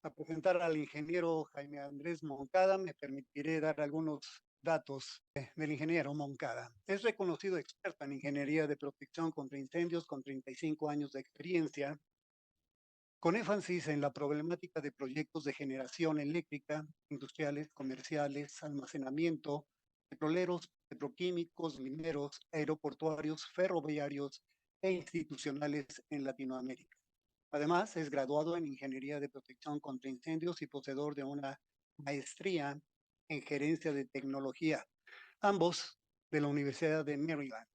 a presentar al ingeniero Jaime Andrés Moncada, me permitiré dar algunos datos del ingeniero Moncada. Es reconocido experto en ingeniería de protección contra incendios con 35 años de experiencia, con énfasis en la problemática de proyectos de generación eléctrica, industriales, comerciales, almacenamiento, petroleros, petroquímicos, mineros, aeroportuarios, ferroviarios e institucionales en Latinoamérica. Además, es graduado en Ingeniería de Protección contra Incendios y poseedor de una maestría en Gerencia de Tecnología, ambos de la Universidad de Maryland.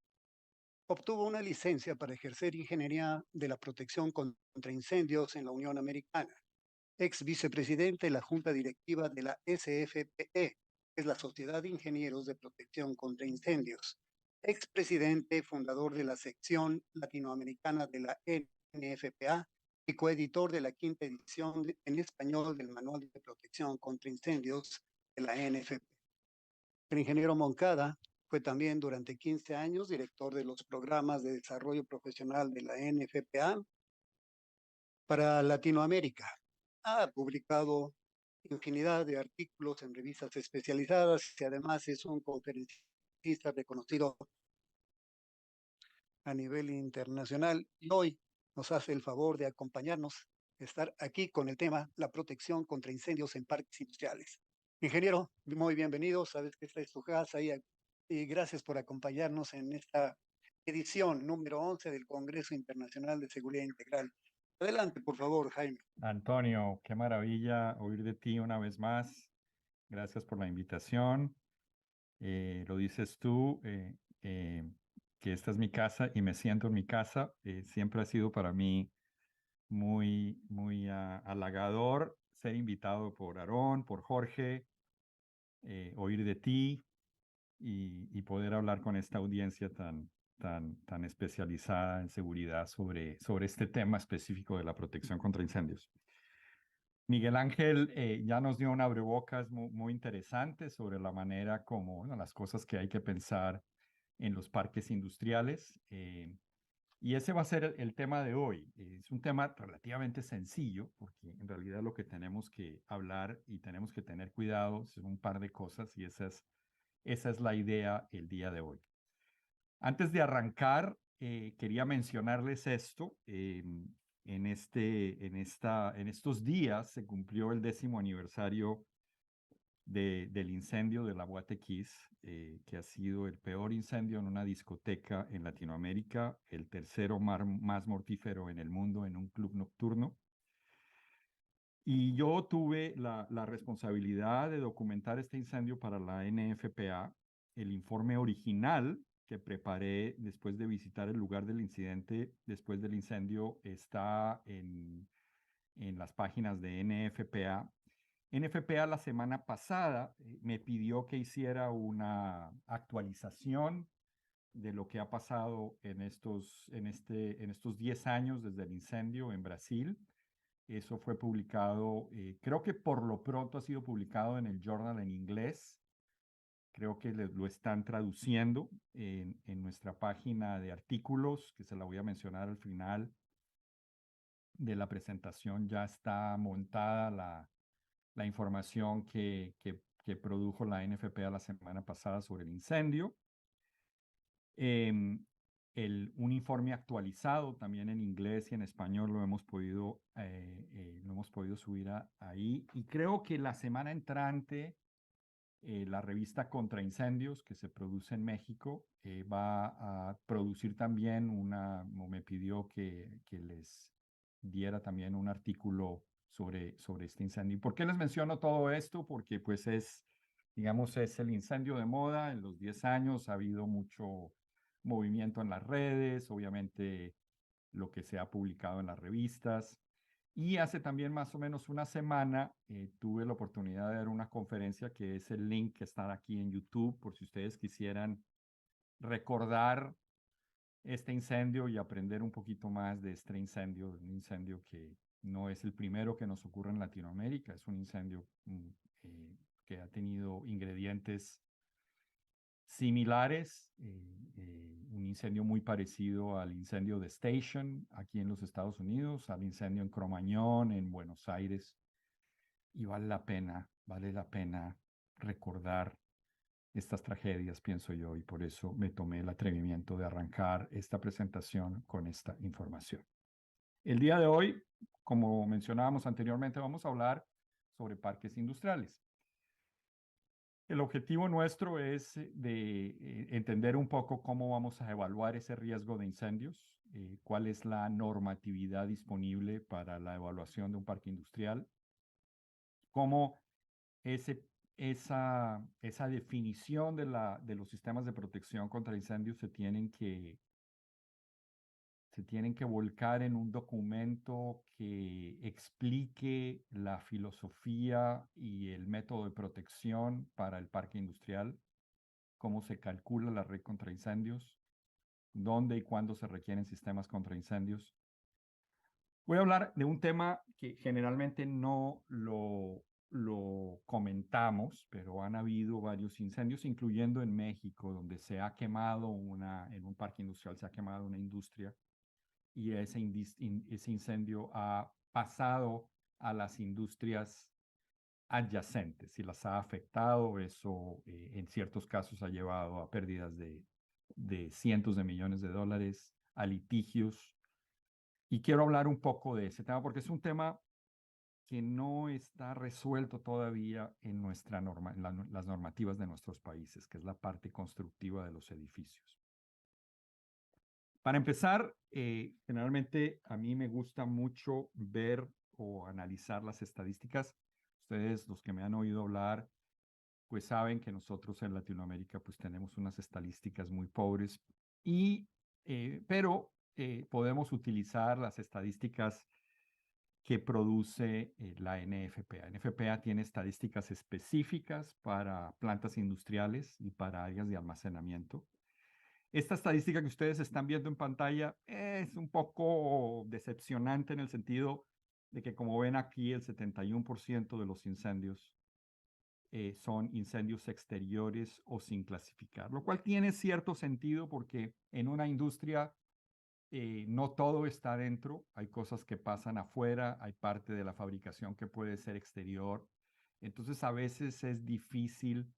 Obtuvo una licencia para ejercer Ingeniería de la Protección contra Incendios en la Unión Americana. Ex vicepresidente de la Junta Directiva de la SFPE, es la Sociedad de Ingenieros de Protección contra Incendios. Expresidente, fundador de la sección latinoamericana de la NFPA y coeditor de la quinta edición en español del Manual de Protección contra Incendios de la NFP. El ingeniero Moncada fue también durante 15 años director de los programas de desarrollo profesional de la NFPA para Latinoamérica. Ha publicado infinidad de artículos en revistas especializadas y además es un conferencista reconocido a nivel internacional y hoy nos hace el favor de acompañarnos, estar aquí con el tema la protección contra incendios en parques industriales. Ingeniero, muy bienvenido, sabes que esta es tu casa y gracias por acompañarnos en esta edición número 11 del Congreso Internacional de Seguridad Integral. Adelante, por favor, Jaime. Antonio, qué maravilla oír de ti una vez más. Gracias por la invitación. Lo dices tú, que esta es mi casa y me siento en mi casa. Siempre ha sido para mí muy halagador ser invitado por Aarón, por Jorge, oír de ti y poder hablar con esta audiencia tan especializada en seguridad sobre este tema específico de la protección contra incendios. Miguel Ángel ya nos dio un abrebocas muy interesante sobre la manera como, bueno, las cosas que hay que pensar en los parques industriales. Y ese va a ser el tema de hoy. Es un tema relativamente sencillo, porque en realidad lo que tenemos que hablar y tenemos que tener cuidado son un par de cosas y esa es la idea el día de hoy. Antes de arrancar, quería mencionarles esto. En estos días se cumplió el 10º aniversario del incendio de la Guatequís, que ha sido el peor incendio en una discoteca en Latinoamérica, el tercero más mortífero en el mundo en un club nocturno. Y yo tuve la responsabilidad de documentar este incendio para la NFPA. El informe original que preparé después de visitar el lugar del incidente, después del incendio, está en las páginas de NFPA. NFPA la semana pasada me pidió que hiciera una actualización de lo que ha pasado en estos 10 años desde el incendio en Brasil. Eso fue publicado, creo que por lo pronto ha sido publicado en el Journal en inglés. Creo que lo están traduciendo en nuestra página de artículos, que se la voy a mencionar al final de la presentación. Ya está montada la información que produjo la NFPA la semana pasada sobre el incendio. Un informe actualizado también en inglés y en español lo hemos podido subir ahí. Y creo que la semana entrante, la revista Contra Incendios, que se produce en México, va a producir también me pidió que les diera también un artículo sobre este incendio. ¿Y por qué les menciono todo esto? Porque pues digamos, es el incendio de moda. En los 10 años ha habido mucho movimiento en las redes, obviamente lo que se ha publicado en las revistas. Y hace también más o menos una semana tuve la oportunidad de dar una conferencia que es el link que está aquí en YouTube, por si ustedes quisieran recordar este incendio y aprender un poquito más de este incendio, un incendio que no es el primero que nos ocurre en Latinoamérica, es un incendio que ha tenido ingredientes similares, un incendio muy parecido al incendio de Station aquí en los Estados Unidos, al incendio en Cromañón, en Buenos Aires. y vale la pena recordar estas tragedias, pienso yo, y por eso me tomé el atrevimiento de arrancar esta presentación con esta información. El día de hoy, como mencionábamos anteriormente, vamos a hablar sobre parques industriales. El objetivo nuestro es de entender un poco cómo vamos a evaluar ese riesgo de incendios, cuál es la normatividad disponible para la evaluación de un parque industrial, cómo esa definición de los sistemas de protección contra incendios se tienen que volcar en un documento que explique la filosofía y el método de protección para el parque industrial, cómo se calcula la red contra incendios, dónde y cuándo se requieren sistemas contra incendios. Voy a hablar de un tema que generalmente no lo comentamos, pero han habido varios incendios, incluyendo en México, donde se ha quemado en un parque industrial se ha quemado una industria y ese incendio ha pasado a las industrias adyacentes y las ha afectado. Eso en ciertos casos ha llevado a pérdidas de cientos de millones de dólares, a litigios. Y quiero hablar un poco de ese tema porque es un tema que no está resuelto todavía en las normativas de nuestros países, que es la parte constructiva de los edificios. Para empezar, generalmente a mí me gusta mucho ver o analizar las estadísticas. Ustedes, los que me han oído hablar, pues saben que nosotros en Latinoamérica pues tenemos unas estadísticas muy pobres, pero podemos utilizar las estadísticas que produce la NFPA. NFPA tiene estadísticas específicas para plantas industriales y para áreas de almacenamiento. Esta estadística que ustedes están viendo en pantalla es un poco decepcionante en el sentido de que, como ven aquí, el 71% de los incendios son incendios exteriores o sin clasificar, lo cual tiene cierto sentido porque en una industria no todo está dentro, hay cosas que pasan afuera, hay parte de la fabricación que puede ser exterior. Entonces, a veces es difícil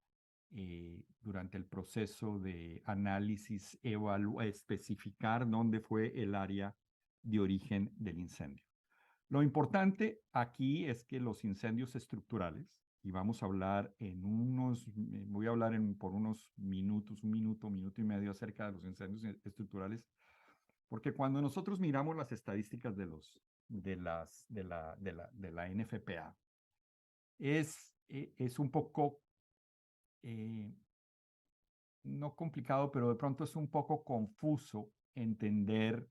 durante el proceso de análisis especificar dónde fue el área de origen del incendio. Lo importante aquí es que los incendios estructurales, y vamos a hablar voy a hablar por unos minutos, minuto y medio acerca de los incendios estructurales, porque cuando nosotros miramos las estadísticas de la NFPA, es un poco, no complicado, pero de pronto es un poco confuso entender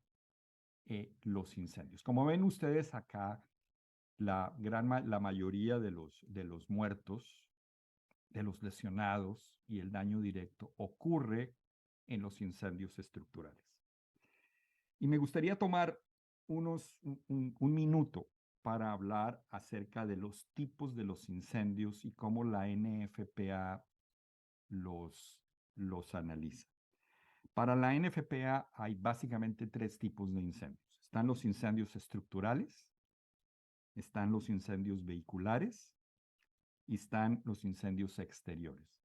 los incendios. Como ven ustedes acá, la mayoría de los muertos, de los lesionados y el daño directo ocurre en los incendios estructurales. Y me gustaría tomar un minuto para hablar acerca de los tipos de los incendios y cómo la NFPA los analiza. Para la NFPA hay básicamente tres tipos de incendios. Están los incendios estructurales, están los incendios vehiculares y están los incendios exteriores.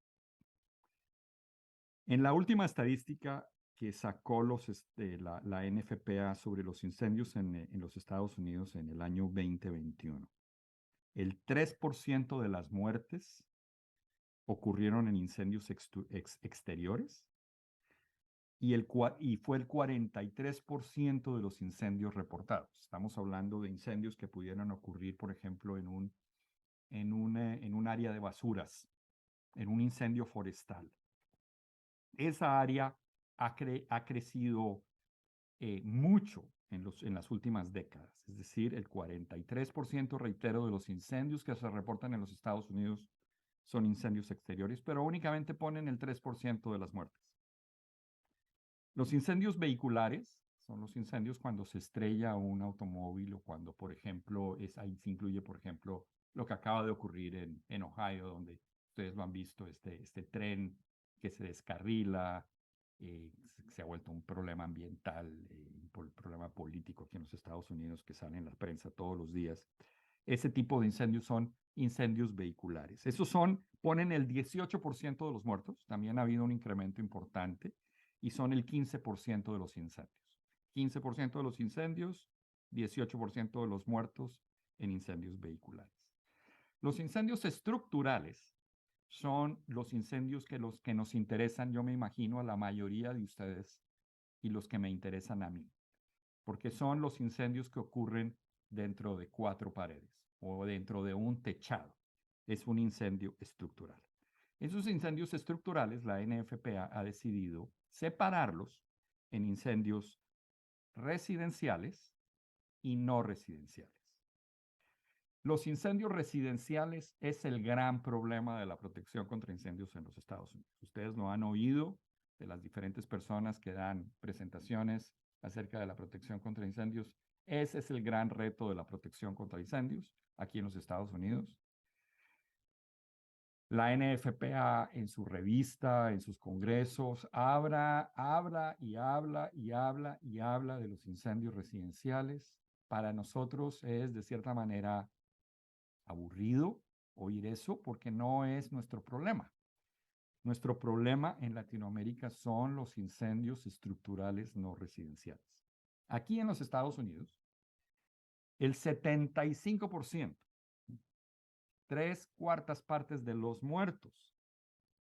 En la última estadística que sacó la NFPA sobre los incendios en los Estados Unidos en el año 2021, el 3% de las muertes ocurrieron en incendios exteriores y fue el 43% de los incendios reportados. Estamos hablando de incendios que pudieran ocurrir, por ejemplo, en un área de basuras, en un incendio forestal. Esa área ha crecido mucho en las últimas décadas. Es decir, el 43%, reitero, de los incendios que se reportan en los Estados Unidos son incendios exteriores, pero únicamente ponen el 3% de las muertes. Los incendios vehiculares son los incendios cuando se estrella un automóvil o cuando, por ejemplo, ahí se incluye, por ejemplo, lo que acaba de ocurrir en Ohio, donde ustedes lo han visto, este tren que se descarrila, se ha vuelto un problema ambiental, un problema político aquí en los Estados Unidos que sale en la prensa todos los días. ese tipo de incendios son incendios vehiculares. Esos ponen el 18% de los muertos, también ha habido un incremento importante, y son el 15% de los incendios. 15% de los incendios, 18% de los muertos en incendios vehiculares. Los incendios estructurales son los incendios los que nos interesan, yo me imagino, a la mayoría de ustedes y los que me interesan a mí, porque son los incendios que ocurren dentro de 4 paredes o dentro de un techado. Es un incendio estructural. Esos incendios estructurales, la NFPA ha decidido separarlos en incendios residenciales y no residenciales. Los incendios residenciales es el gran problema de la protección contra incendios en los Estados Unidos. Ustedes lo han oído de las diferentes personas que dan presentaciones acerca de la protección contra incendios. Ese es el gran reto de la protección contra incendios aquí en los Estados Unidos. La NFPA en su revista, en sus congresos, habla de los incendios residenciales. Para nosotros es, de cierta manera, aburrido oír eso porque no es nuestro problema. Nuestro problema en Latinoamérica son los incendios estructurales no residenciales. Aquí en los Estados Unidos, el 75%, 3/4 partes de los muertos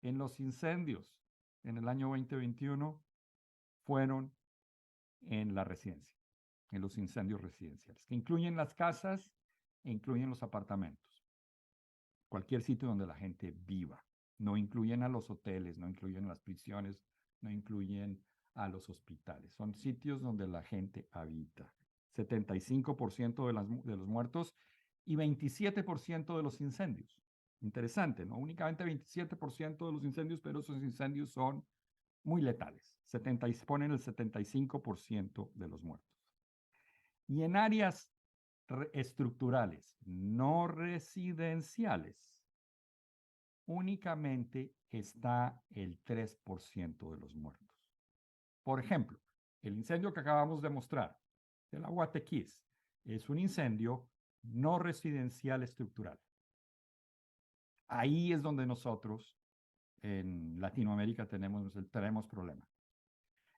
en los incendios en el año 2021 fueron en la residencia, en los incendios residenciales, que incluyen las casas e incluyen los apartamentos. Cualquier sitio donde la gente viva. No incluyen a los hoteles, no incluyen a las prisiones, no incluyen a los hospitales. Son sitios donde la gente habita. 75% de los muertos y 27% de los incendios. Interesante, ¿no? Únicamente 27% de los incendios, pero esos incendios son muy letales. Ponen el 75% de los muertos. Y en áreas estructurales no residenciales, únicamente está el 3% de los muertos. Por ejemplo, el incendio que acabamos de mostrar de la Guatequís es un incendio no residencial estructural. Ahí es donde nosotros en Latinoamérica tenemos problema.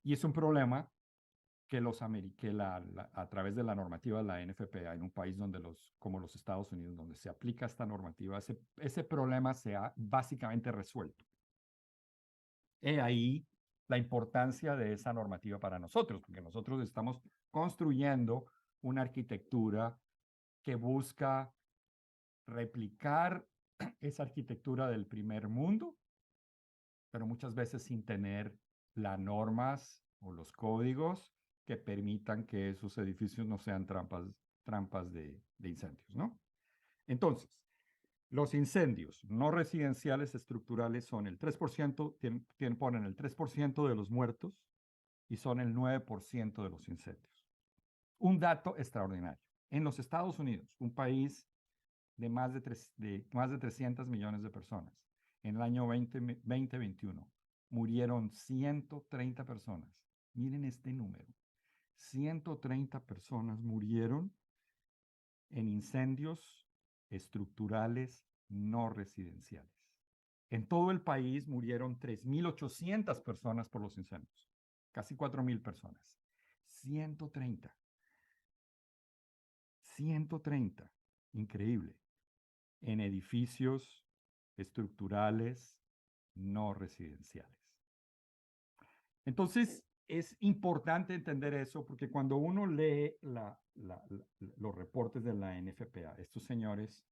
Y es un problema que a través de la normativa de la NFPA, en un país como los Estados Unidos, donde se aplica esta normativa, ese problema se ha básicamente resuelto. He ahí la importancia de esa normativa para nosotros, porque nosotros estamos construyendo una arquitectura que busca replicar esa arquitectura del primer mundo, pero muchas veces sin tener las normas o los códigos que permitan que esos edificios no sean trampas de incendios, ¿no? Entonces, los incendios no residenciales estructurales son el 3%, ponen el 3% de los muertos y son el 9% de los incendios. Un dato extraordinario. En los Estados Unidos, un país de más de 300 millones de personas, en el año 2021, murieron 130 personas. Miren este número. 130 personas murieron en incendios estructurales no residenciales. En todo el país murieron 3.800 personas por los incendios, casi 4.000 personas. 130. 130. Increíble. En edificios estructurales no residenciales. Entonces, es importante entender eso porque cuando uno lee los reportes de la NFPA, estos señores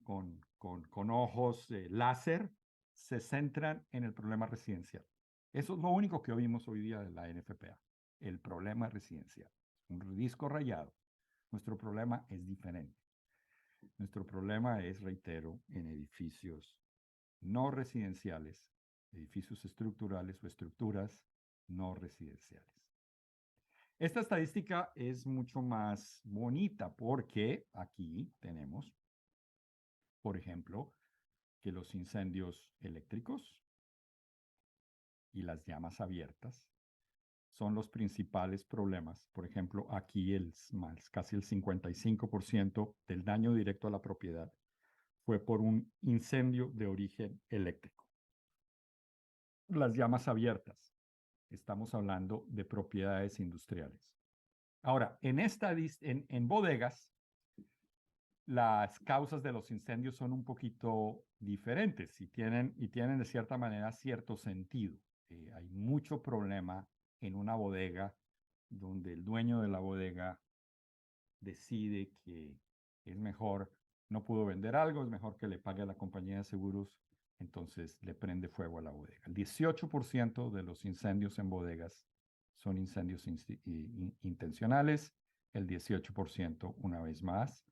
con ojos láser se centran en el problema residencial. Eso es lo único que oímos hoy día de la NFPA, el problema residencial. Un disco rayado. Nuestro problema es diferente. Nuestro problema es, reitero, en edificios no residenciales, edificios estructurales o estructuras no residenciales. Esta estadística es mucho más bonita porque aquí tenemos, por ejemplo, que los incendios eléctricos y las llamas abiertas son los principales problemas. Por ejemplo, aquí casi el 55% del daño directo a la propiedad fue por un incendio de origen eléctrico. Las llamas abiertas. Estamos hablando de propiedades industriales. Ahora, en bodegas, las causas de los incendios son un poquito diferentes y tienen de cierta manera cierto sentido. Hay mucho problema en una bodega donde el dueño de la bodega decide que es mejor, no pudo vender algo, es mejor que le pague a la compañía de seguros, entonces le prende fuego a la bodega. El 18% de los incendios en bodegas son incendios intencionales, el 18% una vez más,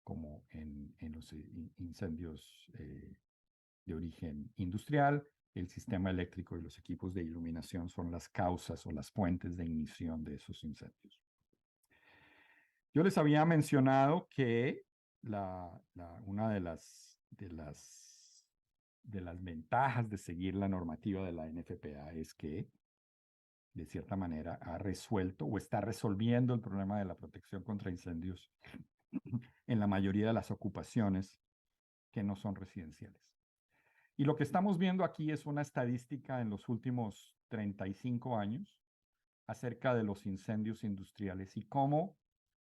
como en los incendios de origen industrial, el sistema eléctrico y los equipos de iluminación son las causas o las fuentes de ignición de esos incendios. Yo les había mencionado que una de las ventajas de seguir la normativa de la NFPA es que, de cierta manera, ha resuelto o está resolviendo el problema de la protección contra incendios en la mayoría de las ocupaciones que no son residenciales. Y lo que estamos viendo aquí es una estadística en los últimos 35 años acerca de los incendios industriales y cómo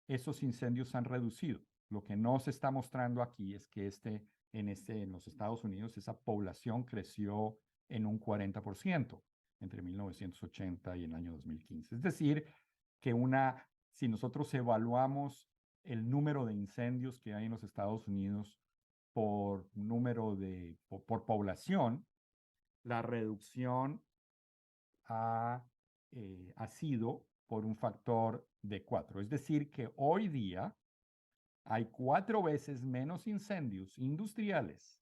esos incendios han reducido. Lo que no se está mostrando aquí es que en los Estados Unidos esa población creció en un 40% entre 1980 y el año 2015. Es decir, que si nosotros evaluamos el número de incendios que hay en los Estados Unidos por población, la reducción ha sido por un factor de 4. Es decir, que hoy día hay 4 veces menos incendios industriales.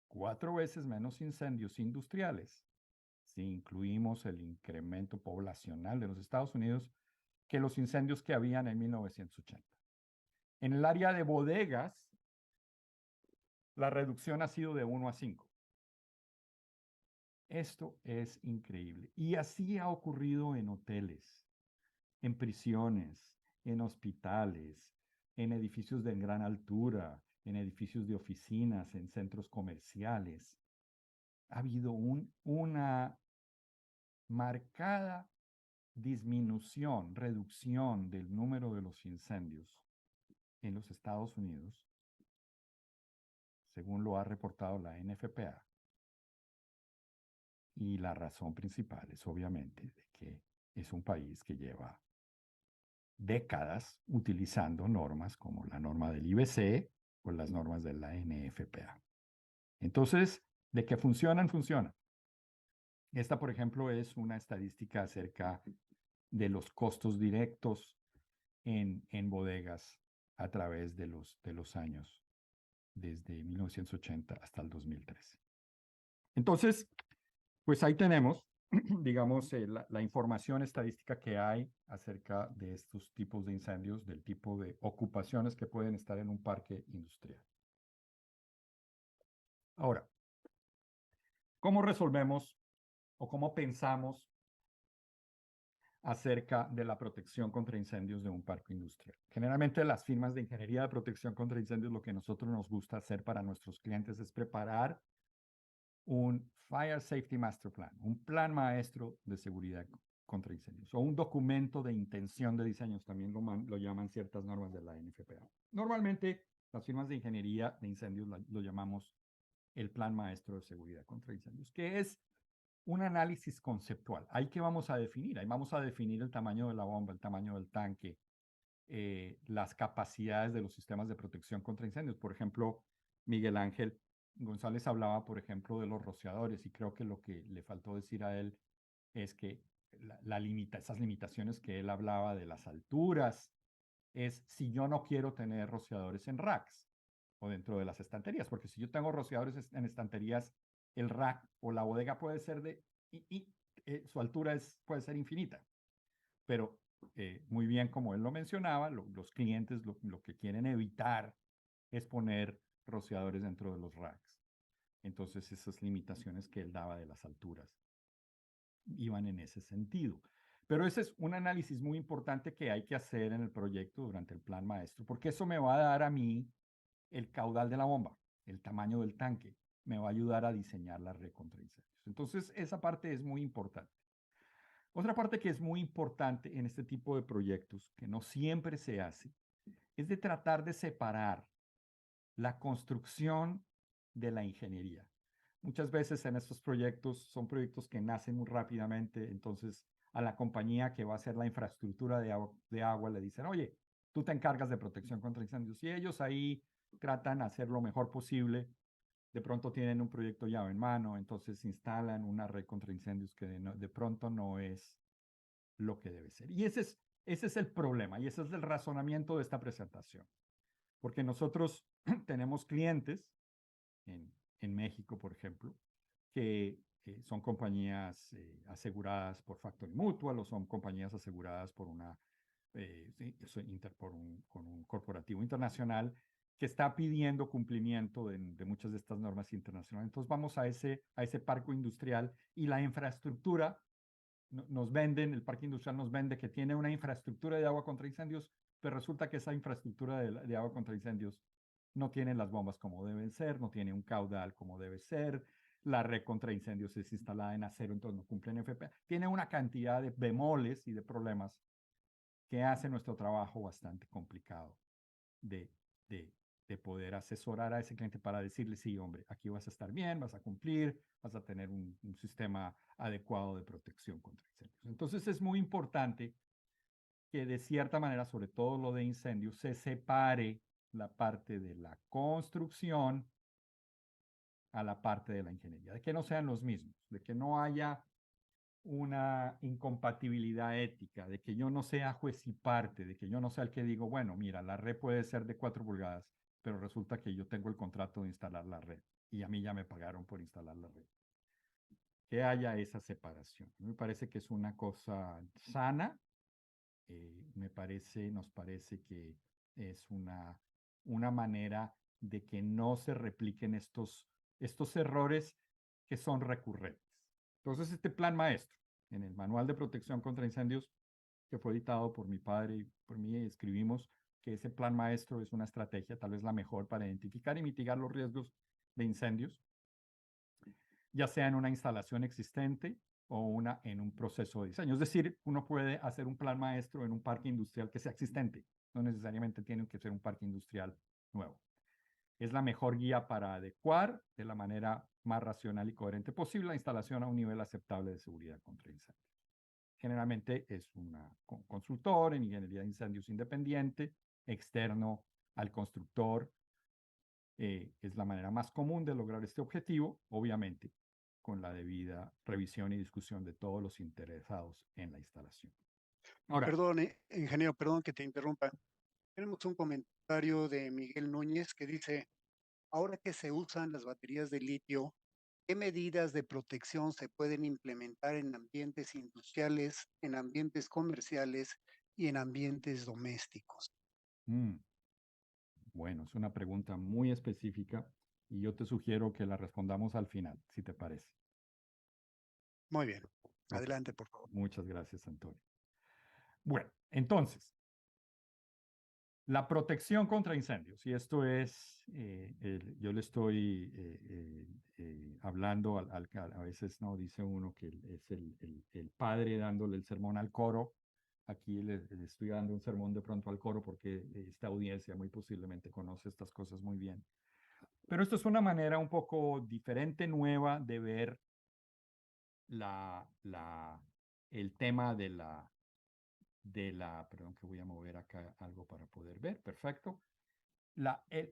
4 veces menos incendios industriales, si incluimos el incremento poblacional de los Estados Unidos, que los incendios que habían en 1980. En el área de bodegas, la reducción ha sido de 1 a 5. Esto es increíble. Y así ha ocurrido en hoteles, en prisiones, en hospitales, en edificios de gran altura, en edificios de oficinas, en centros comerciales. Ha habido una marcada reducción del número de los incendios en los Estados Unidos, según lo ha reportado la NFPA. Y la razón principal es obviamente de que es un país que lleva décadas utilizando normas como la norma del IBC o las normas de la NFPA. Entonces, de que funcionan, funcionan. Esta, por ejemplo, es una estadística acerca de los costos directos en bodegas a través de los años, desde 1980 hasta el 2013. Entonces, pues ahí tenemos, digamos, la información estadística que hay acerca de estos tipos de incendios, del tipo de ocupaciones que pueden estar en un parque industrial. Ahora, ¿cómo resolvemos o cómo pensamos acerca de la protección contra incendios de un parque industrial? Generalmente las firmas de ingeniería de protección contra incendios, lo que a nosotros nos gusta hacer para nuestros clientes es preparar un Fire Safety Master Plan, un plan maestro de seguridad contra incendios, o un documento de intención de diseños, también lo llaman ciertas normas de la NFPA. Normalmente las firmas de ingeniería de incendios lo llamamos el plan maestro de seguridad contra incendios, que es un análisis conceptual. Ahí que vamos a definir, ahí vamos a definir el tamaño de la bomba, el tamaño del tanque, las capacidades de los sistemas de protección contra incendios. Por ejemplo, Miguel Ángel González hablaba, por ejemplo, de los rociadores, y creo que lo que le faltó decir a él es que esas limitaciones que él hablaba de las alturas, es si yo no quiero tener rociadores en racks o dentro de las estanterías, porque si yo tengo rociadores en estanterías, el rack o la bodega puede ser su altura puede ser infinita, pero muy bien, como él lo mencionaba, los clientes lo que quieren evitar es poner rociadores dentro de los racks. Entonces, esas limitaciones que él daba de las alturas. iban en ese sentido. Pero ese es un análisis muy importante que hay que hacer en el proyecto durante el plan maestro, porque eso me va a dar a mí el caudal de la bomba, el tamaño del tanque, me va a ayudar a diseñar la red contra incendios. Entonces, esa parte es muy importante. Otra parte que es muy importante en este tipo de proyectos, que no siempre se hace, es de tratar de separar la construcción de la ingeniería. Muchas veces en estos proyectos son proyectos que nacen muy rápidamente, entonces a la compañía que va a hacer la infraestructura de agua le dicen, oye, tú te encargas de protección contra incendios y ellos ahí tratan de hacer lo mejor posible. De pronto tienen un proyecto llave en mano, entonces instalan una red contra incendios que de pronto no es lo que debe ser. Y ese es el problema y ese es el razonamiento de esta presentación. Porque nosotros tenemos clientes en México, por ejemplo, que son compañías aseguradas por Factory Mutual o son compañías aseguradas por con un corporativo internacional que está pidiendo cumplimiento de muchas de estas normas internacionales. Entonces vamos a ese parque industrial y la infraestructura nos venden, el parque industrial nos vende que tiene una infraestructura de agua contra incendios, pero resulta que esa infraestructura de agua contra incendios no tiene las bombas como deben ser, no tiene un caudal como debe ser, la red contra incendios es instalada en acero, entonces no cumple NFPA. Tiene una cantidad de bemoles y de problemas que hace nuestro trabajo bastante complicado de, de, de poder asesorar a ese cliente para decirle, sí, hombre, aquí vas a estar bien, vas a cumplir, vas a tener un sistema adecuado de protección contra incendios. Entonces es muy importante que de cierta manera, sobre todo lo de incendios, se separe la parte de la construcción a la parte de la ingeniería, de que no sean los mismos, de que no haya una incompatibilidad ética, de que yo no sea juez y parte, de que yo no sea el que digo, bueno, mira, la red puede ser de 4 pulgadas, pero resulta que yo tengo el contrato de instalar la red y a mí ya me pagaron por instalar la red. Que haya esa separación. Me parece que es una cosa sana, nos parece que es una manera de que no se repliquen estos errores que son recurrentes. Entonces, este plan maestro, en el Manual de Protección contra Incendios, que fue editado por mi padre y por mí, escribimos que ese plan maestro es una estrategia, tal vez la mejor, para identificar y mitigar los riesgos de incendios, ya sea en una instalación existente o en un proceso de diseño. Es decir, uno puede hacer un plan maestro en un parque industrial que sea existente, no necesariamente tiene que ser un parque industrial nuevo. Es la mejor guía para adecuar de la manera más racional y coherente posible la instalación a un nivel aceptable de seguridad contra incendios. Generalmente es un consultor en ingeniería de incendios independiente, externo al constructor. Es la manera más común de lograr este objetivo, obviamente, con la debida revisión y discusión de todos los interesados en la instalación. Ahora, Perdón, ingeniero, perdón que te interrumpa. Tenemos un comentario de Miguel Núñez que dice, ahora que se usan las baterías de litio, ¿qué medidas de protección se pueden implementar en ambientes industriales, en ambientes comerciales y en ambientes domésticos? Bueno, es una pregunta muy específica y yo te sugiero que la respondamos al final, si te parece. Muy bien. Ok, Adelante, por favor. muchas gracias, Antonio. Bueno, entonces, la protección contra incendios, y esto es, yo le estoy hablando, a veces no, dice uno que es el padre dándole el sermón al coro. Aquí le estoy dando un sermón de pronto al coro porque esta audiencia muy posiblemente conoce estas cosas muy bien. Pero esto es una manera un poco diferente, nueva de ver el tema perdón que voy a mover acá algo para poder ver, perfecto.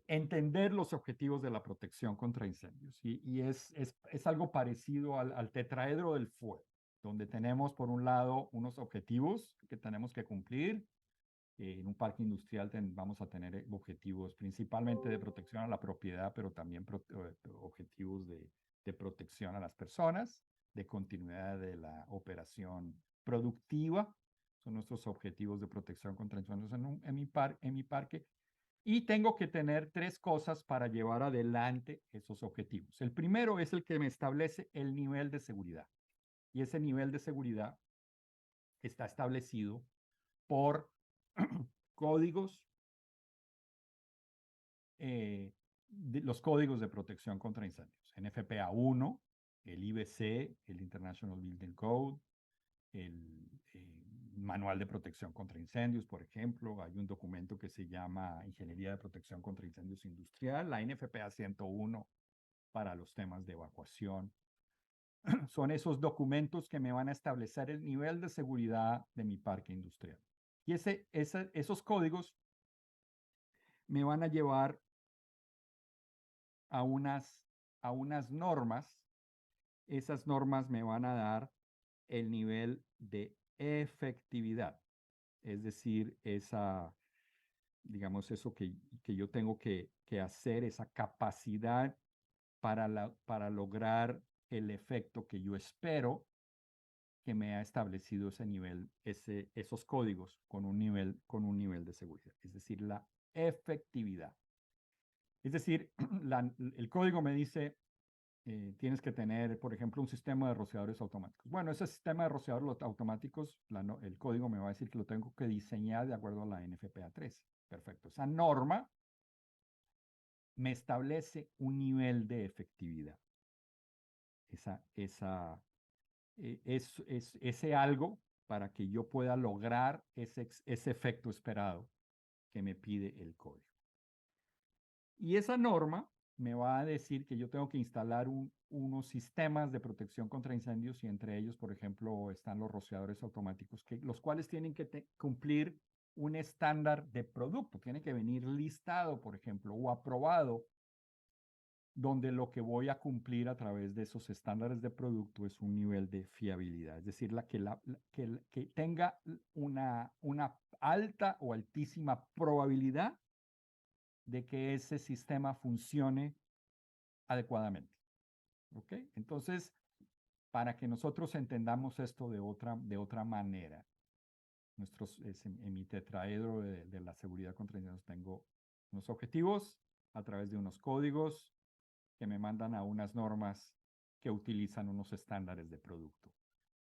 Entender los objetivos de la protección contra incendios. Y es algo parecido al tetraedro del fuego, donde tenemos por un lado unos objetivos que tenemos que cumplir. En un parque industrial vamos a tener objetivos principalmente de protección a la propiedad, pero también objetivos de protección a las personas, de continuidad de la operación productiva. Son nuestros objetivos de protección contra incendios en mi parque. Y tengo que tener 3 cosas para llevar adelante esos objetivos. El primero es el que me establece el nivel de seguridad. Y ese nivel de seguridad está establecido por códigos, los códigos de protección contra incendios. NFPA 1, el IBC, el International Building Code, el Manual de Protección contra Incendios, por ejemplo. Hay un documento que se llama Ingeniería de Protección contra Incendios Industrial, la NFPA 101 para los temas de evacuación. Son esos documentos que me van a establecer el nivel de seguridad de mi parque industrial. Y esos códigos me van a llevar a unas normas. Esas normas me van a dar el nivel de efectividad. Es decir, digamos, eso que yo tengo que hacer, esa capacidad para lograr el efecto que yo espero que me ha establecido ese nivel, esos códigos con un nivel de seguridad. Es decir, la efectividad. Es decir, el código me dice, tienes que tener, por ejemplo, un sistema de rociadores automáticos. Bueno, ese sistema de rociadores automáticos, el código me va a decir que lo tengo que diseñar de acuerdo a la NFPA 3. Perfecto. Esa norma me establece un nivel de efectividad. Ese algo para que yo pueda lograr ese efecto esperado que me pide el código. Y esa norma me va a decir que yo tengo que instalar unos sistemas de protección contra incendios y entre ellos, por ejemplo, están los rociadores automáticos, los cuales tienen que cumplir un estándar de producto, tiene que venir listado, por ejemplo, o aprobado, donde lo que voy a cumplir a través de esos estándares de producto es un nivel de fiabilidad, es decir, que tenga una alta o altísima probabilidad de que ese sistema funcione adecuadamente. ¿Ok? Entonces, para que nosotros entendamos esto de otra manera, en mi tetraedro de la seguridad contra incendios tengo unos objetivos a través de unos códigos que me mandan a unas normas que utilizan unos estándares de producto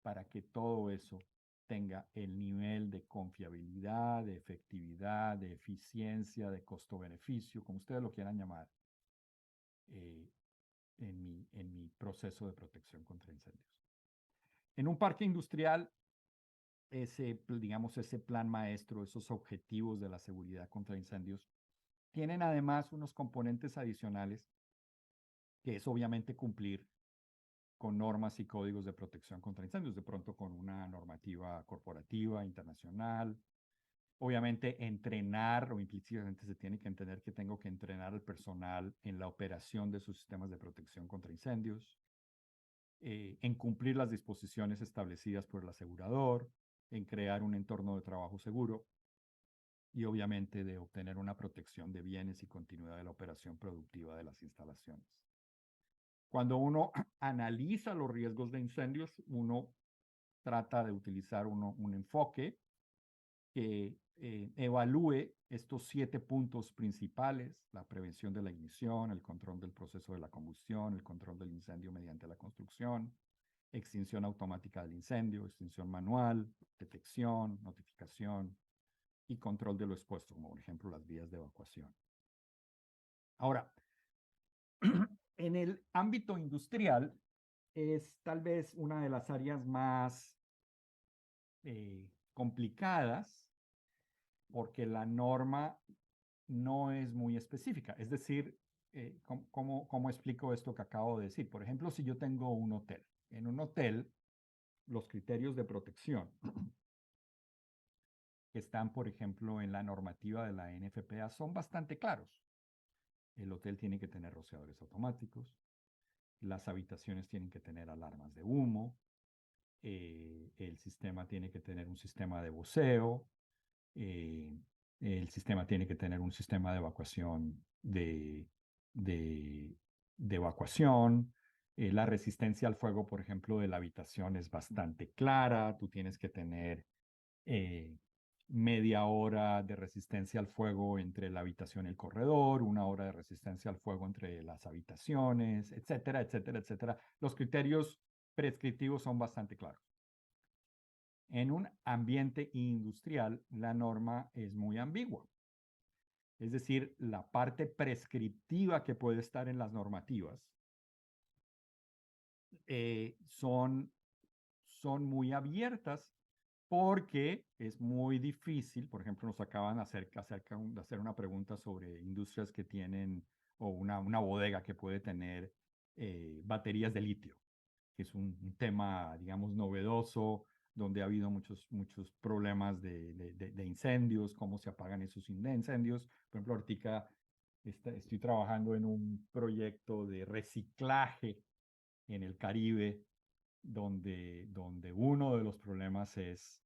para que todo eso tenga el nivel de confiabilidad, de efectividad, de eficiencia, de costo-beneficio, como ustedes lo quieran llamar, en mi proceso de protección contra incendios. En un parque industrial, digamos, ese plan maestro, esos objetivos de la seguridad contra incendios, tienen además unos componentes adicionales, que es obviamente cumplir con normas y códigos de protección contra incendios, de pronto con una normativa corporativa, internacional. Obviamente entrenar, o implícitamente se tiene que entender que tengo que entrenar al personal en la operación de sus sistemas de protección contra incendios, en cumplir las disposiciones establecidas por el asegurador, en crear un entorno de trabajo seguro y obviamente de obtener una protección de bienes y continuidad de la operación productiva de las instalaciones. Cuando uno analiza los riesgos de incendios, uno trata de utilizar un enfoque que evalúe estos 7 puntos principales: la prevención de la ignición, el control del proceso de la combustión, el control del incendio mediante la construcción, extinción automática del incendio, extinción manual, detección, notificación y control de lo expuesto, como por ejemplo las vías de evacuación. Ahora, en el ámbito industrial es tal vez una de las áreas más complicadas, porque la norma no es muy específica. Es decir, ¿cómo explico esto que acabo de decir? Por ejemplo, si yo tengo un hotel. En un hotel, los criterios de protección que están, por ejemplo, en la normativa de la NFPA son bastante claros. El hotel tiene que tener rociadores automáticos, las habitaciones tienen que tener alarmas de humo, el sistema tiene que tener un sistema de voceo, el sistema tiene que tener un sistema de evacuación de evacuación. La resistencia al fuego, por ejemplo, de la habitación es bastante clara. Tú tienes que tener media hora de resistencia al fuego entre la habitación y el corredor, 1 hora de resistencia al fuego entre las habitaciones, etcétera, etcétera, etcétera. Los criterios prescriptivos son bastante claros. En un ambiente industrial, la norma es muy ambigua. Es decir, la parte prescriptiva que puede estar en las normativas son muy abiertas porque es muy difícil. Por ejemplo, nos acaban de hacer una pregunta sobre industrias que tienen, o una bodega que puede tener baterías de litio, que es un tema, digamos, novedoso, donde ha habido muchos problemas de incendios, cómo se apagan esos incendios. Por ejemplo, ahorita estoy trabajando en un proyecto de reciclaje en el Caribe, donde uno de los problemas es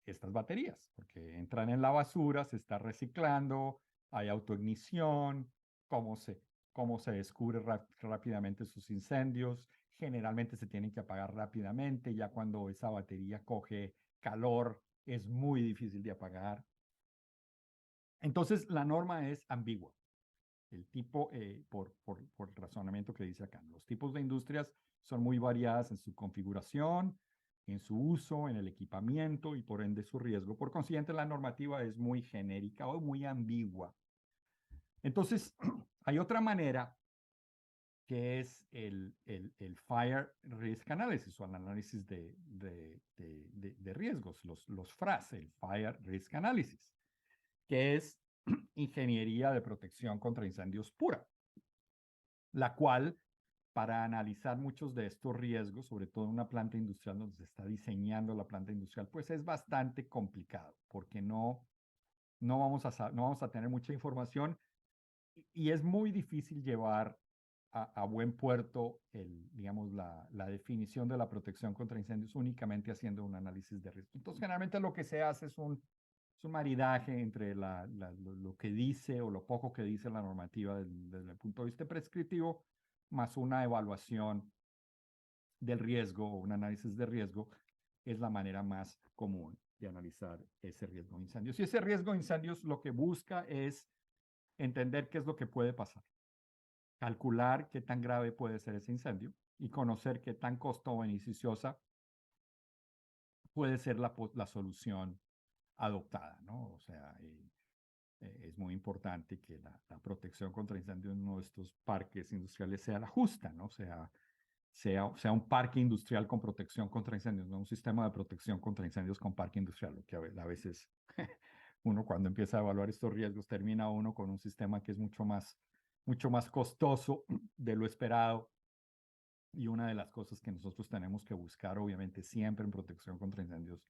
estas baterías, porque entran en la basura, se está reciclando, hay autoignición, cómo se descubre rápidamente sus incendios. Generalmente se tienen que apagar rápidamente, ya cuando esa batería coge calor es muy difícil de apagar. Entonces la norma es ambigua. El tipo, por el razonamiento que dice acá, los tipos de industrias son muy variadas en su configuración, en su uso, en el equipamiento y por ende su riesgo. Por consiguiente, la normativa es muy genérica o muy ambigua. Entonces, hay otra manera que es el Fire Risk Analysis, o el análisis de riesgos, los FRAS, el Fire Risk Analysis, que es ingeniería de protección contra incendios pura, la cual, para analizar muchos de estos riesgos, sobre todo en una planta industrial donde se está diseñando la planta industrial, pues es bastante complicado, porque no vamos a tener mucha información y es muy difícil llevar a buen puerto digamos, la definición de la protección contra incendios únicamente haciendo un análisis de riesgo. Entonces, generalmente lo que se hace es un maridaje entre lo que dice o lo poco que dice la normativa desde el punto de vista prescriptivo, más una evaluación del riesgo o un análisis de riesgo. Es la manera más común de analizar ese riesgo de incendios. Y ese riesgo de incendios lo que busca es entender qué es lo que puede pasar, calcular qué tan grave puede ser ese incendio y conocer qué tan costo-beneficiosa puede ser la solución adoptada, ¿no? O sea, es muy importante que la protección contra incendios en uno de estos parques industriales sea la justa, ¿no? Sea un parque industrial con protección contra incendios, no un sistema de protección contra incendios con parque industrial, lo que a veces uno, cuando empieza a evaluar estos riesgos, termina uno con un sistema que es mucho más costoso de lo esperado. Y una de las cosas que nosotros tenemos que buscar, obviamente, siempre en protección contra incendios,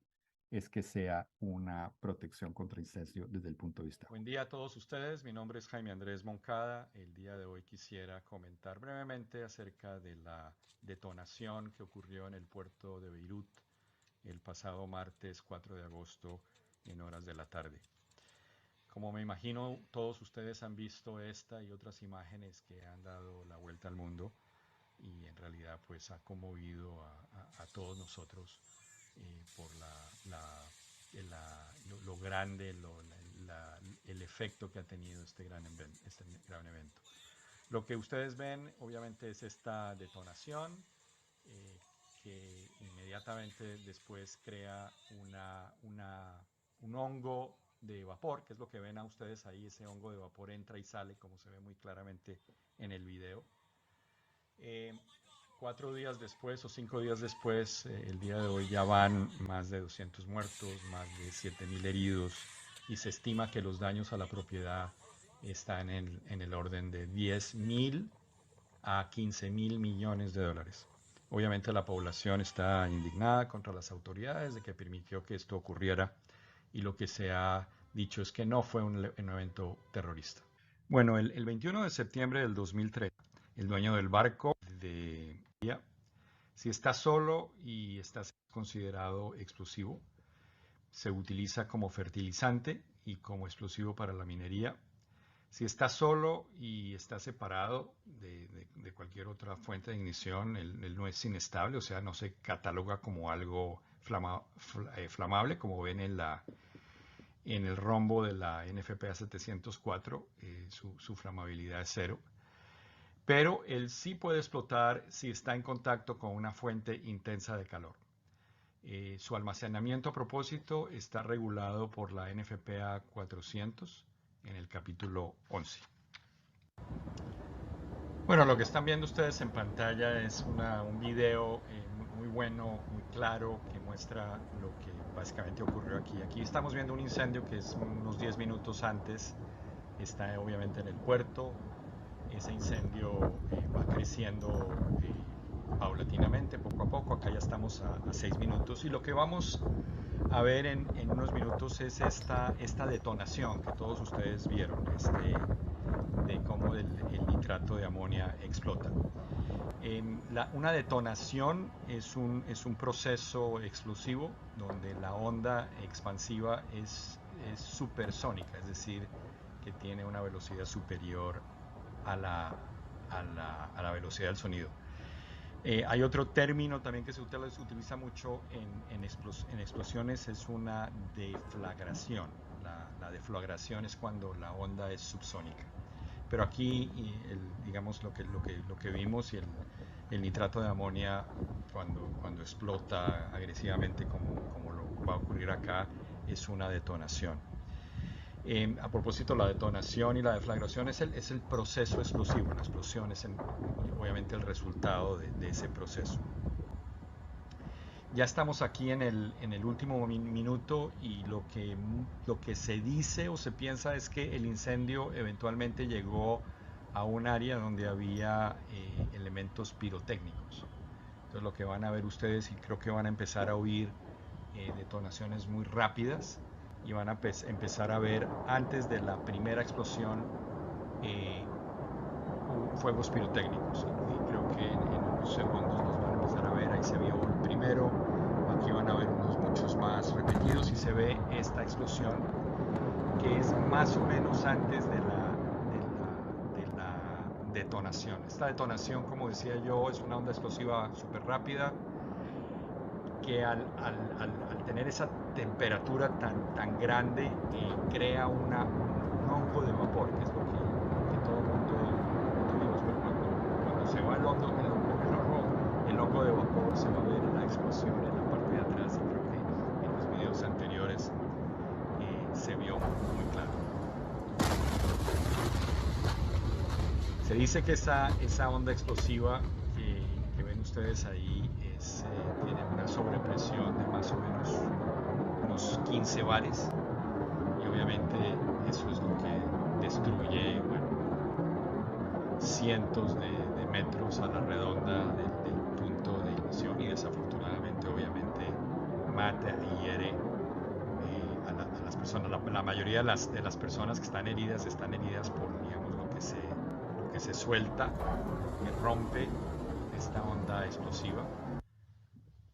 es que sea una protección contra incendio desde el punto de vista. Buen día a todos ustedes, mi nombre es Jaime Andrés Moncada. El día de hoy quisiera comentar brevemente acerca de la detonación que ocurrió en el puerto de Beirut el pasado martes 4 de agosto en horas de la tarde. Como me imagino todos ustedes han visto esta y otras imágenes que han dado la vuelta al mundo, y en realidad pues ha conmovido a todos nosotros por lo grande, el efecto que ha tenido este gran evento. Lo que ustedes ven obviamente es esta detonación que inmediatamente después crea un hongo de vapor, que es lo que ven a ustedes ahí. Ese hongo de vapor entra y sale, como se ve muy claramente en el video. 4 días después o 5 días después, el día de hoy ya van más de 200 muertos, más de 7.000 heridos, y se estima que los daños a la propiedad están en el orden de 10.000 a 15.000 millones de dólares. Obviamente la población está indignada contra las autoridades de que permitió que esto ocurriera, y lo que se ha dicho es que no fue un evento terrorista. Bueno, el 21 de septiembre del 2003, el dueño del barco de si está solo y está considerado explosivo, se utiliza como fertilizante y como explosivo para la minería. Si está solo y está separado de cualquier otra fuente de ignición, él no es inestable, o sea, no se cataloga como algo flamable, como ven en el rombo de la NFPA 704, su flamabilidad es 0. pero él sí puede explotar si está en contacto con una fuente intensa de calor. Su almacenamiento a propósito está regulado por la NFPA 400 en el capítulo 11. Bueno, lo que están viendo ustedes en pantalla es un video muy bueno, muy claro, que muestra lo que básicamente ocurrió aquí. Aquí estamos viendo un incendio que es unos 10 minutos antes, está obviamente en el puerto. Ese incendio va creciendo paulatinamente, poco a poco. Acá ya estamos a 6 minutos y lo que vamos a ver en unos minutos es esta detonación que todos ustedes vieron, de cómo el nitrato de amonia explota. Una detonación es un proceso explosivo donde la onda expansiva es supersónica, es decir, que tiene una velocidad superior a la velocidad del sonido. Hay otro término también que se utiliza mucho en explosiones, es una deflagración. La deflagración es cuando la onda es subsónica. Pero aquí, digamos, lo que vimos y el nitrato de amonia cuando explota agresivamente como lo va a ocurrir acá, es una detonación. A propósito, la detonación y la deflagración es el proceso explosivo. La explosión es obviamente el resultado de ese proceso. Ya estamos aquí en el último minuto y lo que se dice o se piensa es que el incendio eventualmente llegó a un área donde había elementos pirotécnicos. Entonces lo que van a ver ustedes, y creo que van a empezar a oír detonaciones muy rápidas, y van a empezar a ver antes de la primera explosión fuegos pirotécnicos. Y creo que en unos segundos los van a empezar a ver. Ahí se vio el primero, aquí van a ver muchos más repetidos y se ve esta explosión que es más o menos antes de la detonación. Esta detonación, como decía yo, es una onda explosiva súper rápida que al tener esa temperatura tan grande crea un hongo de vapor, que es lo que todo el mundo tuvimos. Pero cuando se va el hongo de vapor, se va a ver la explosión en la parte de atrás, y creo que en los videos anteriores se vio muy claro. Se dice que esa onda explosiva que ven ustedes ahí tiene una sobrepresión de más o menos unos 15 bares, y obviamente eso es lo que destruye, cientos de metros a la redonda del punto de ignición, y desafortunadamente obviamente mata y hiere a las personas. La mayoría de las personas que están heridas por, digamos, lo que se suelta, que rompe esta onda explosiva.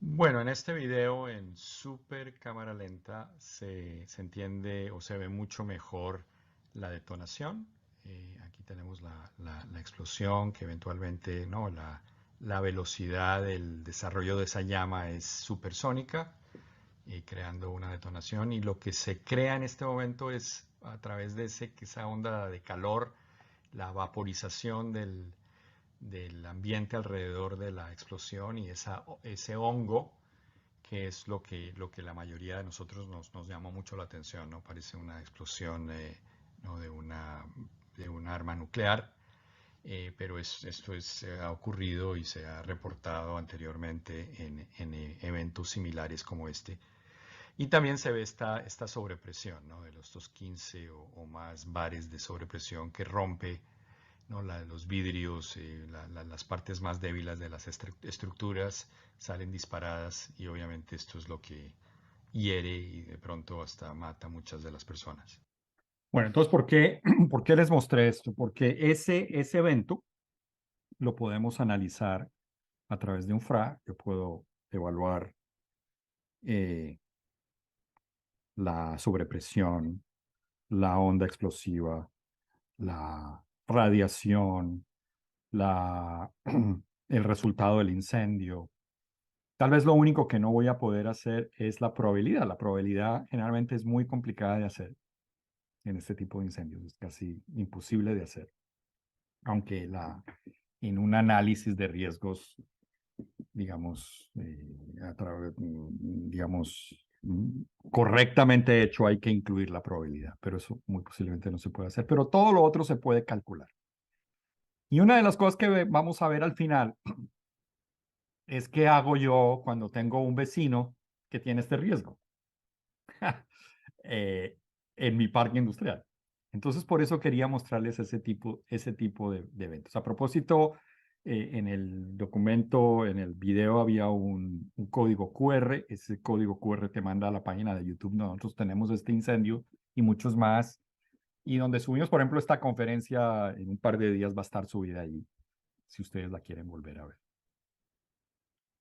Bueno, en este video en super cámara lenta se entiende o se ve mucho mejor la detonación. Aquí tenemos la explosión, que eventualmente, ¿no? La velocidad del desarrollo de esa llama es supersónica, creando una detonación, y lo que se crea en este momento es, a través de esa onda de calor, la vaporización del ambiente alrededor de la explosión, y ese hongo, que es lo que la mayoría de nosotros nos llamó mucho la atención, ¿no? Parece una explosión ¿no? de un arma nuclear, pero esto ha ocurrido y se ha reportado anteriormente en eventos similares como este. Y también se ve esta sobrepresión, ¿no? De estos 15 o más bares de sobrepresión que rompe, ¿no? Los vidrios, las partes más débiles de las estructuras salen disparadas, y obviamente esto es lo que hiere y de pronto hasta mata a muchas de las personas. Bueno, entonces, ¿por qué les mostré esto? Porque ese evento lo podemos analizar a través de un FRA. Yo puedo evaluar la sobrepresión, la onda explosiva, la radiación, el resultado del incendio. Tal vez lo único que no voy a poder hacer es la probabilidad. La probabilidad generalmente es muy complicada de hacer en este tipo de incendios. Es casi imposible de hacer. Aunque en un análisis de riesgos, digamos, correctamente hecho, hay que incluir la probabilidad, pero eso muy posiblemente no se puede hacer, pero todo lo otro se puede calcular. Y una de las cosas que vamos a ver al final es qué hago yo cuando tengo un vecino que tiene este riesgo en mi parque industrial. Entonces, por eso quería mostrarles ese tipo de eventos. A propósito, en el documento, en el video, había un código QR. Ese código QR te manda a la página de YouTube. Nosotros tenemos este incendio y muchos más. Y donde subimos, por ejemplo, esta conferencia en un par de días va a estar subida allí, si ustedes la quieren volver a ver.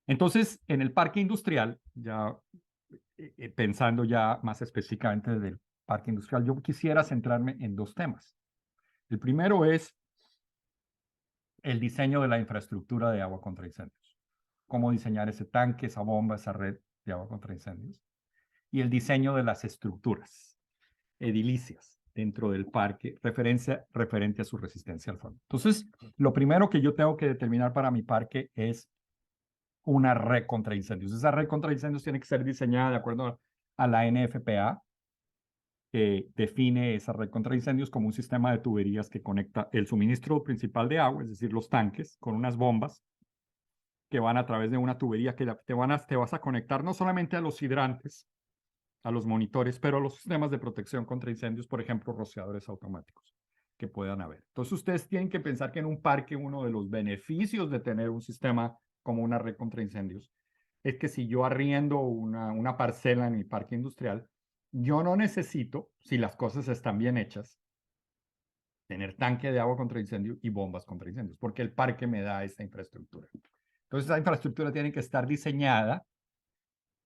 Entonces, en el parque industrial, ya pensando ya más específicamente del parque industrial, yo quisiera centrarme en dos temas. El primero es el diseño de la infraestructura de agua contra incendios. Cómo diseñar ese tanque, esa bomba, esa red de agua contra incendios. Y el diseño de las estructuras edilicias dentro del parque referente a su resistencia al fuego. Entonces, lo primero que yo tengo que determinar para mi parque es una red contra incendios. Esa red contra incendios tiene que ser diseñada de acuerdo a la NFPA, que define esa red contra incendios como un sistema de tuberías que conecta el suministro principal de agua, es decir, los tanques, con unas bombas que van a través de una tubería que te vas a conectar no solamente a los hidrantes, a los monitores, pero a los sistemas de protección contra incendios, por ejemplo, rociadores automáticos que puedan haber. Entonces, ustedes tienen que pensar que en un parque uno de los beneficios de tener un sistema como una red contra incendios es que si yo arriendo una parcela en mi parque industrial, yo no necesito, si las cosas están bien hechas, tener tanque de agua contra incendio y bombas contra incendios, porque el parque me da esta infraestructura. Entonces, esa infraestructura tiene que estar diseñada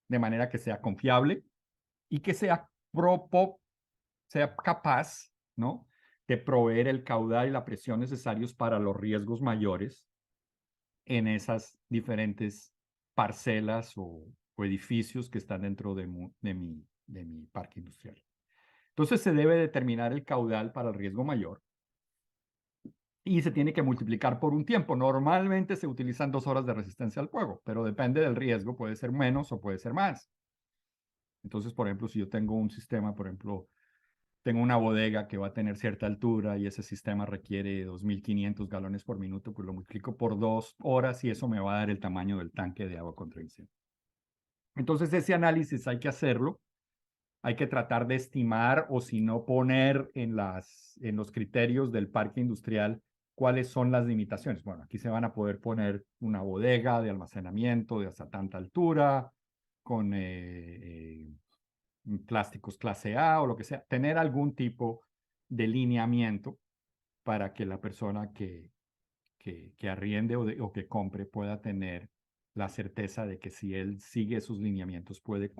de manera que sea confiable y que sea capaz, ¿no?, de proveer el caudal y la presión necesarios para los riesgos mayores en esas diferentes parcelas o edificios que están dentro de mi parque industrial. Entonces se debe determinar el caudal para el riesgo mayor y se tiene que multiplicar por un tiempo. Normalmente se utilizan 2 horas de resistencia al fuego, pero depende del riesgo, puede ser menos o puede ser más. Entonces, por ejemplo, si yo tengo un sistema, por ejemplo, tengo una bodega que va a tener cierta altura y ese sistema requiere 2.500 galones por minuto, pues lo multiplico por 2 horas y eso me va a dar el tamaño del tanque de agua contra incendio. Entonces, ese análisis hay que hacerlo. Hay que tratar de estimar o si no poner en los criterios del parque industrial cuáles son las limitaciones. Bueno, aquí se van a poder poner una bodega de almacenamiento de hasta tanta altura, con plásticos clase A o lo que sea, tener algún tipo de lineamiento para que la persona que arriende o que compre pueda tener la certeza de que si él sigue esos lineamientos puede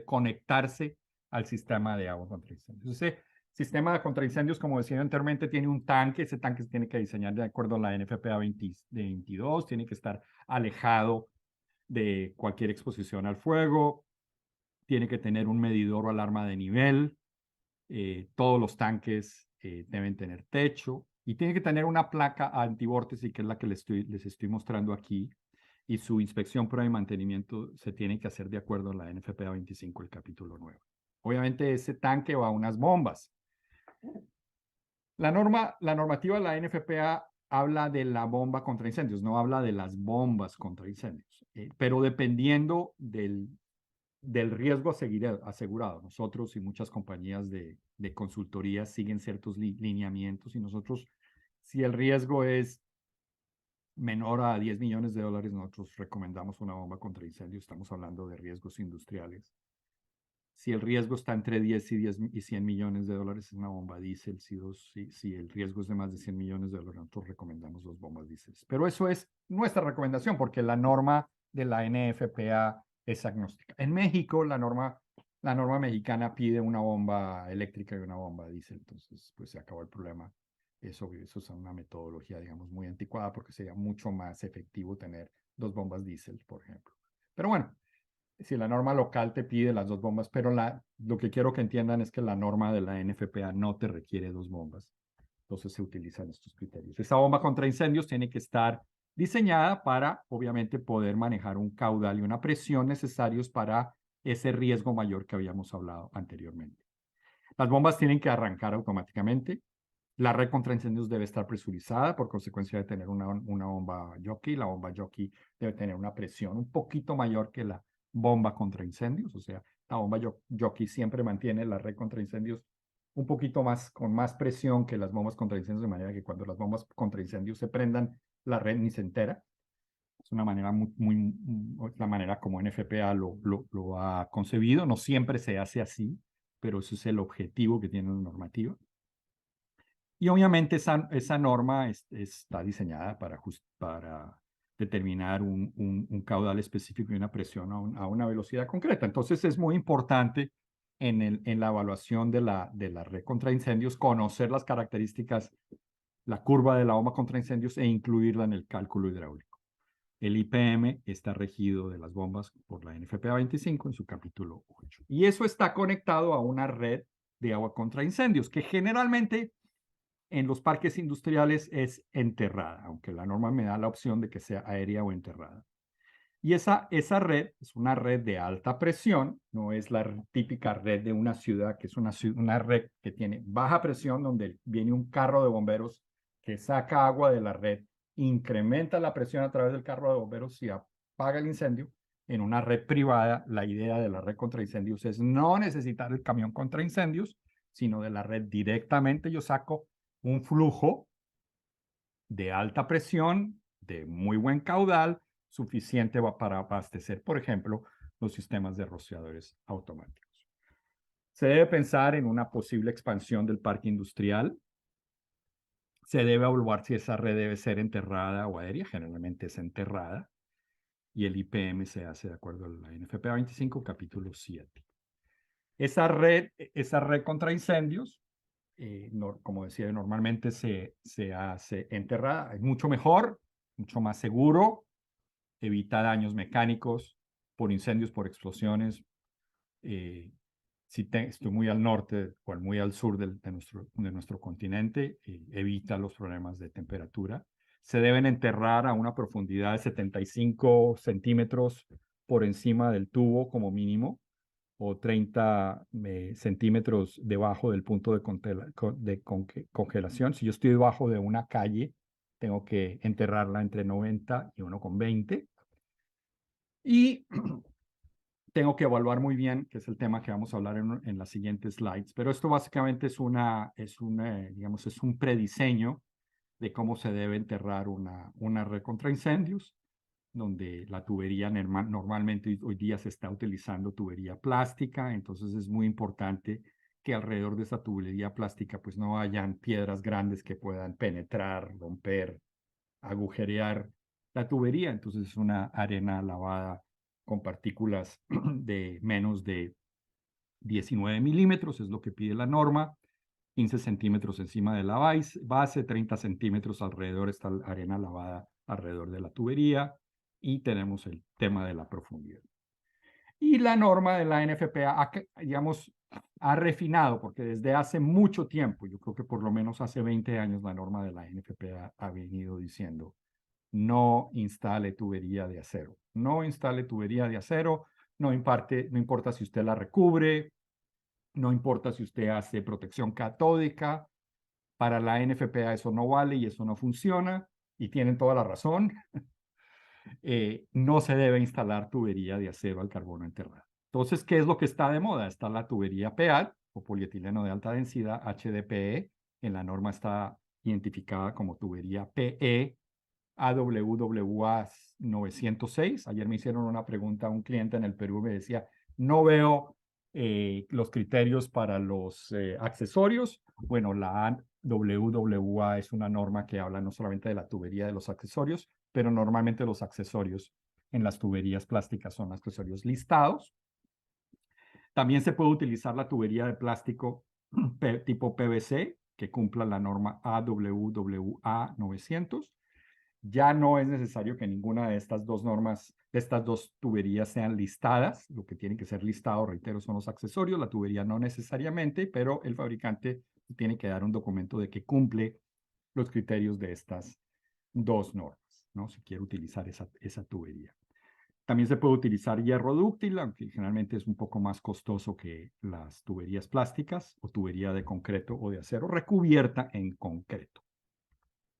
conectarse al sistema de agua contra incendios. Ese sistema de contra incendios, como decía anteriormente, tiene un tanque. Ese tanque se tiene que diseñar de acuerdo a la NFPA 22, tiene que estar alejado de cualquier exposición al fuego, tiene que tener un medidor o alarma de nivel, todos los tanques deben tener techo y tiene que tener una placa antivórtice, que es la que les estoy mostrando aquí, y su inspección, prueba y mantenimiento se tiene que hacer de acuerdo a la NFPA 25, el capítulo 9. Obviamente ese tanque va a unas bombas. La normativa de la NFPA habla de la bomba contra incendios, no habla de las bombas contra incendios, pero dependiendo del riesgo asegurado. Nosotros y muchas compañías de consultoría siguen ciertos lineamientos y nosotros, si el riesgo es menor a $10 millones, nosotros recomendamos una bomba contra incendio. Estamos hablando de riesgos industriales. Si el riesgo está entre 10 y 100 millones de dólares, es una bomba diésel. Si el riesgo es de más de 100 millones de dólares, nosotros recomendamos 2 bombas diésel. Pero eso es nuestra recomendación porque la norma de la NFPA es agnóstica. En México, la norma mexicana pide una bomba eléctrica y una bomba diésel. Entonces, pues se acabó el problema. Eso es una metodología, digamos, muy anticuada porque sería mucho más efectivo tener 2 bombas diésel, por ejemplo. Pero bueno, si la norma local te pide las 2 bombas, pero lo que quiero que entiendan es que la norma de la NFPA no te requiere 2 bombas. Entonces se utilizan estos criterios. Esa bomba contra incendios tiene que estar diseñada para, obviamente, poder manejar un caudal y una presión necesarios para ese riesgo mayor que habíamos hablado anteriormente. Las bombas tienen que arrancar automáticamente. La red contra incendios debe estar presurizada por consecuencia de tener una bomba jockey. La bomba jockey debe tener una presión un poquito mayor que la bomba contra incendios. O sea, la bomba jockey siempre mantiene la red contra incendios un poquito más, con más presión que las bombas contra incendios, de manera que cuando las bombas contra incendios se prendan, la red ni se entera. Es una manera la manera como NFPA lo ha concebido. No siempre se hace así, pero ese es el objetivo que tiene la normativa. Y obviamente esa norma está diseñada para determinar un caudal específico y una presión a una velocidad concreta. Entonces es muy importante en la evaluación de la red contra incendios conocer las características, la curva de la bomba contra incendios e incluirla en el cálculo hidráulico. El IPM está regido de las bombas por la NFPA 25 en su capítulo 8. Y eso está conectado a una red de agua contra incendios que generalmente en los parques industriales es enterrada, aunque la norma me da la opción de que sea aérea o enterrada. Y esa red es una red de alta presión, no es la típica red de una ciudad, que es una red que tiene baja presión, donde viene un carro de bomberos que saca agua de la red, incrementa la presión a través del carro de bomberos y apaga el incendio. En una red privada, la idea de la red contra incendios es no necesitar el camión contra incendios, sino de la red directamente yo saco un flujo de alta presión, de muy buen caudal, suficiente para abastecer, por ejemplo, los sistemas de rociadores automáticos. Se debe pensar en una posible expansión del parque industrial. Se debe evaluar si esa red debe ser enterrada o aérea. Generalmente es enterrada. Y el IPM se hace de acuerdo a la NFPA 25, capítulo 7. Esa red contra incendios, como decía, normalmente se hace enterrada. Es mucho mejor, mucho más seguro, evita daños mecánicos por incendios, por explosiones. Si estoy muy al norte o muy al sur de nuestro continente, evita los problemas de temperatura. Se deben enterrar a una profundidad de 75 centímetros por encima del tubo como mínimo, o 30 centímetros debajo del punto de congelación. Si yo estoy debajo de una calle, tengo que enterrarla entre 90 y 1,20. Y tengo que evaluar muy bien, que es el tema que vamos a hablar en las siguientes slides. Pero esto básicamente es un prediseño de cómo se debe enterrar una red contra incendios, donde la tubería normalmente hoy día se está utilizando tubería plástica, entonces es muy importante que alrededor de esa tubería plástica pues no hayan piedras grandes que puedan penetrar, romper, agujerear la tubería. Entonces es una arena lavada con partículas de menos de 19 milímetros, es lo que pide la norma. 15 centímetros encima de la base, 30 centímetros alrededor está la arena lavada alrededor de la tubería, y tenemos el tema de la profundidad. Y la norma de la NFPA, digamos, ha refinado, porque desde hace mucho tiempo, yo creo que por lo menos hace 20 años, la norma de la NFPA ha venido diciendo: no instale tubería de acero. No instale tubería de acero, no importa si usted la recubre, no importa si usted hace protección catódica. Para la NFPA eso no vale y eso no funciona, y tienen toda la razón. No se debe instalar tubería de acero al carbono enterrado. Entonces, ¿qué es lo que está de moda? Está la tubería PEAL, o polietileno de alta densidad, HDPE. En la norma está identificada como tubería PE AWWA 906. Ayer me hicieron una pregunta a un cliente en el Perú, me decía: no veo los criterios para los accesorios. Bueno, la WWA es una norma que habla no solamente de la tubería de los accesorios, pero normalmente los accesorios en las tuberías plásticas son accesorios listados. También se puede utilizar la tubería de plástico tipo PVC, que cumpla la norma AWWA 900. ya no es necesario que ninguna de estas dos normas, de estas dos tuberías sean listadas. Lo que tiene que ser listado, reitero, son los accesorios, la tubería no necesariamente, pero el fabricante tiene que dar un documento de que cumple los criterios de estas dos normas, ¿no? Si quiere utilizar esa tubería. También se puede utilizar hierro dúctil, aunque generalmente es un poco más costoso que las tuberías plásticas o tubería de concreto o de acero recubierta en concreto.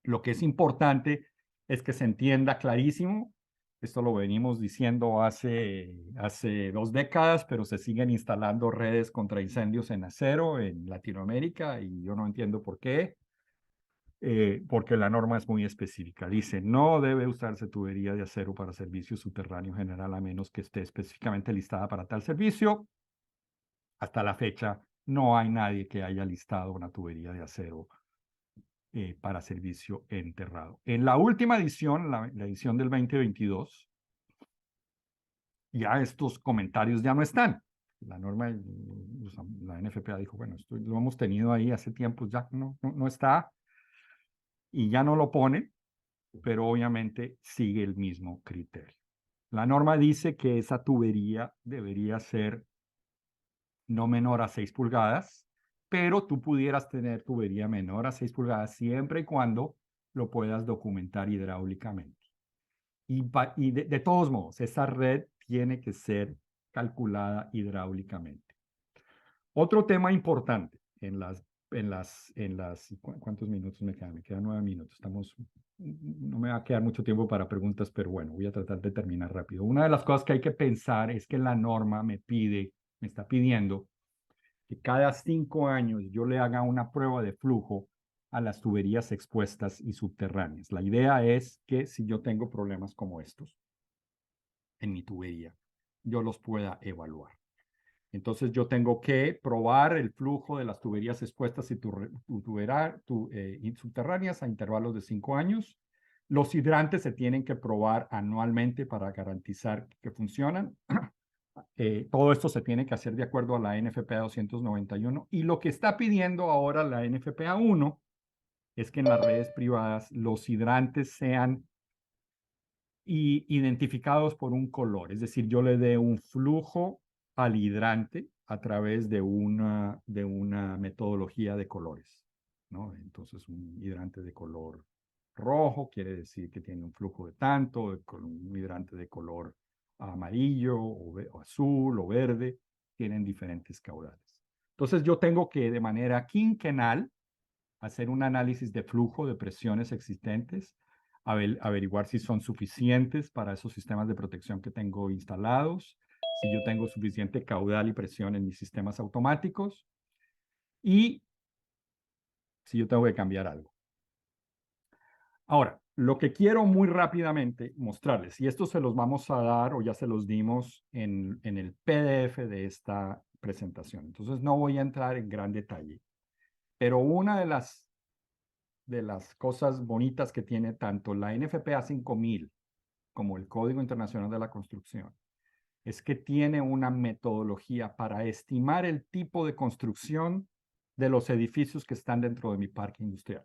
Lo que es importante es que se entienda clarísimo. Esto lo venimos diciendo hace 2 décadas, pero se siguen instalando redes contra incendios en acero en Latinoamérica y yo no entiendo por qué. Porque la norma es muy específica. Dice, no debe usarse tubería de acero para servicio subterráneo general a menos que esté específicamente listada para tal servicio. Hasta la fecha no hay nadie que haya listado una tubería de acero para servicio enterrado. En la última edición, la edición del 2022, ya estos comentarios ya no están. La norma, la NFPA dijo, bueno, esto lo hemos tenido ahí hace tiempo, ya no está. Y ya no lo pone, pero obviamente sigue el mismo criterio. La norma dice que esa tubería debería ser no menor a 6 pulgadas, pero tú pudieras tener tubería menor a 6 pulgadas siempre y cuando lo puedas documentar hidráulicamente. Y de todos modos, esa red tiene que ser calculada hidráulicamente. Otro tema importante ¿cuántos minutos me quedan? Me quedan 9 minutos. No me va a quedar mucho tiempo para preguntas, pero bueno, voy a tratar de terminar rápido. Una de las cosas que hay que pensar es que la norma me está pidiendo que cada 5 años yo le haga una prueba de flujo a las tuberías expuestas y subterráneas. La idea es que si yo tengo problemas como estos en mi tubería, yo los pueda evaluar. Entonces yo tengo que probar el flujo de las tuberías expuestas y subterráneas a intervalos de 5 años. Los hidrantes se tienen que probar anualmente para garantizar que funcionan. Todo esto se tiene que hacer de acuerdo a la NFPA 291. Y lo que está pidiendo ahora la NFPA 1 es que en las redes privadas los hidrantes sean identificados por un color. Es decir, yo le dé un flujo al hidrante a través de una metodología de colores, ¿no? Entonces, un hidrante de color rojo quiere decir que tiene un flujo de tanto, un hidrante de color amarillo o azul o verde, tienen diferentes caudales. Entonces, yo tengo que de manera quinquenal hacer un análisis de flujo de presiones existentes, averiguar si son suficientes para esos sistemas de protección que tengo instalados, si yo tengo suficiente caudal y presión en mis sistemas automáticos y si yo tengo que cambiar algo. Ahora, lo que quiero muy rápidamente mostrarles, y esto se los vamos a dar o ya se los dimos en el PDF de esta presentación. Entonces no voy a entrar en gran detalle, pero una de las cosas bonitas que tiene tanto la NFPA 5000 como el Código Internacional de la Construcción es que tiene una metodología para estimar el tipo de construcción de los edificios que están dentro de mi parque industrial.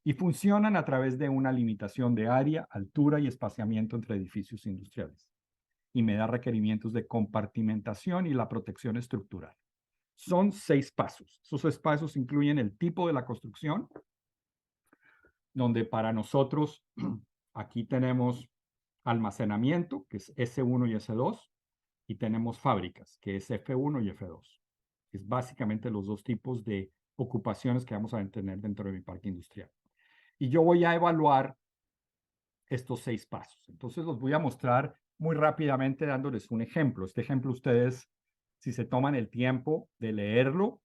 Y funcionan a través de una limitación de área, altura y espaciamiento entre edificios industriales. Y me da requerimientos de compartimentación y la protección estructural. Son 6 pasos. Esos 6 pasos incluyen el tipo de la construcción, donde para nosotros aquí tenemos almacenamiento, que es S1 y S2, y tenemos fábricas, que es F1 y F2. Es básicamente los dos tipos de ocupaciones que vamos a tener dentro de mi parque industrial. Y yo voy a evaluar estos 6 pasos. Entonces los voy a mostrar muy rápidamente dándoles un ejemplo. Este ejemplo ustedes, si se toman el tiempo de leerlo,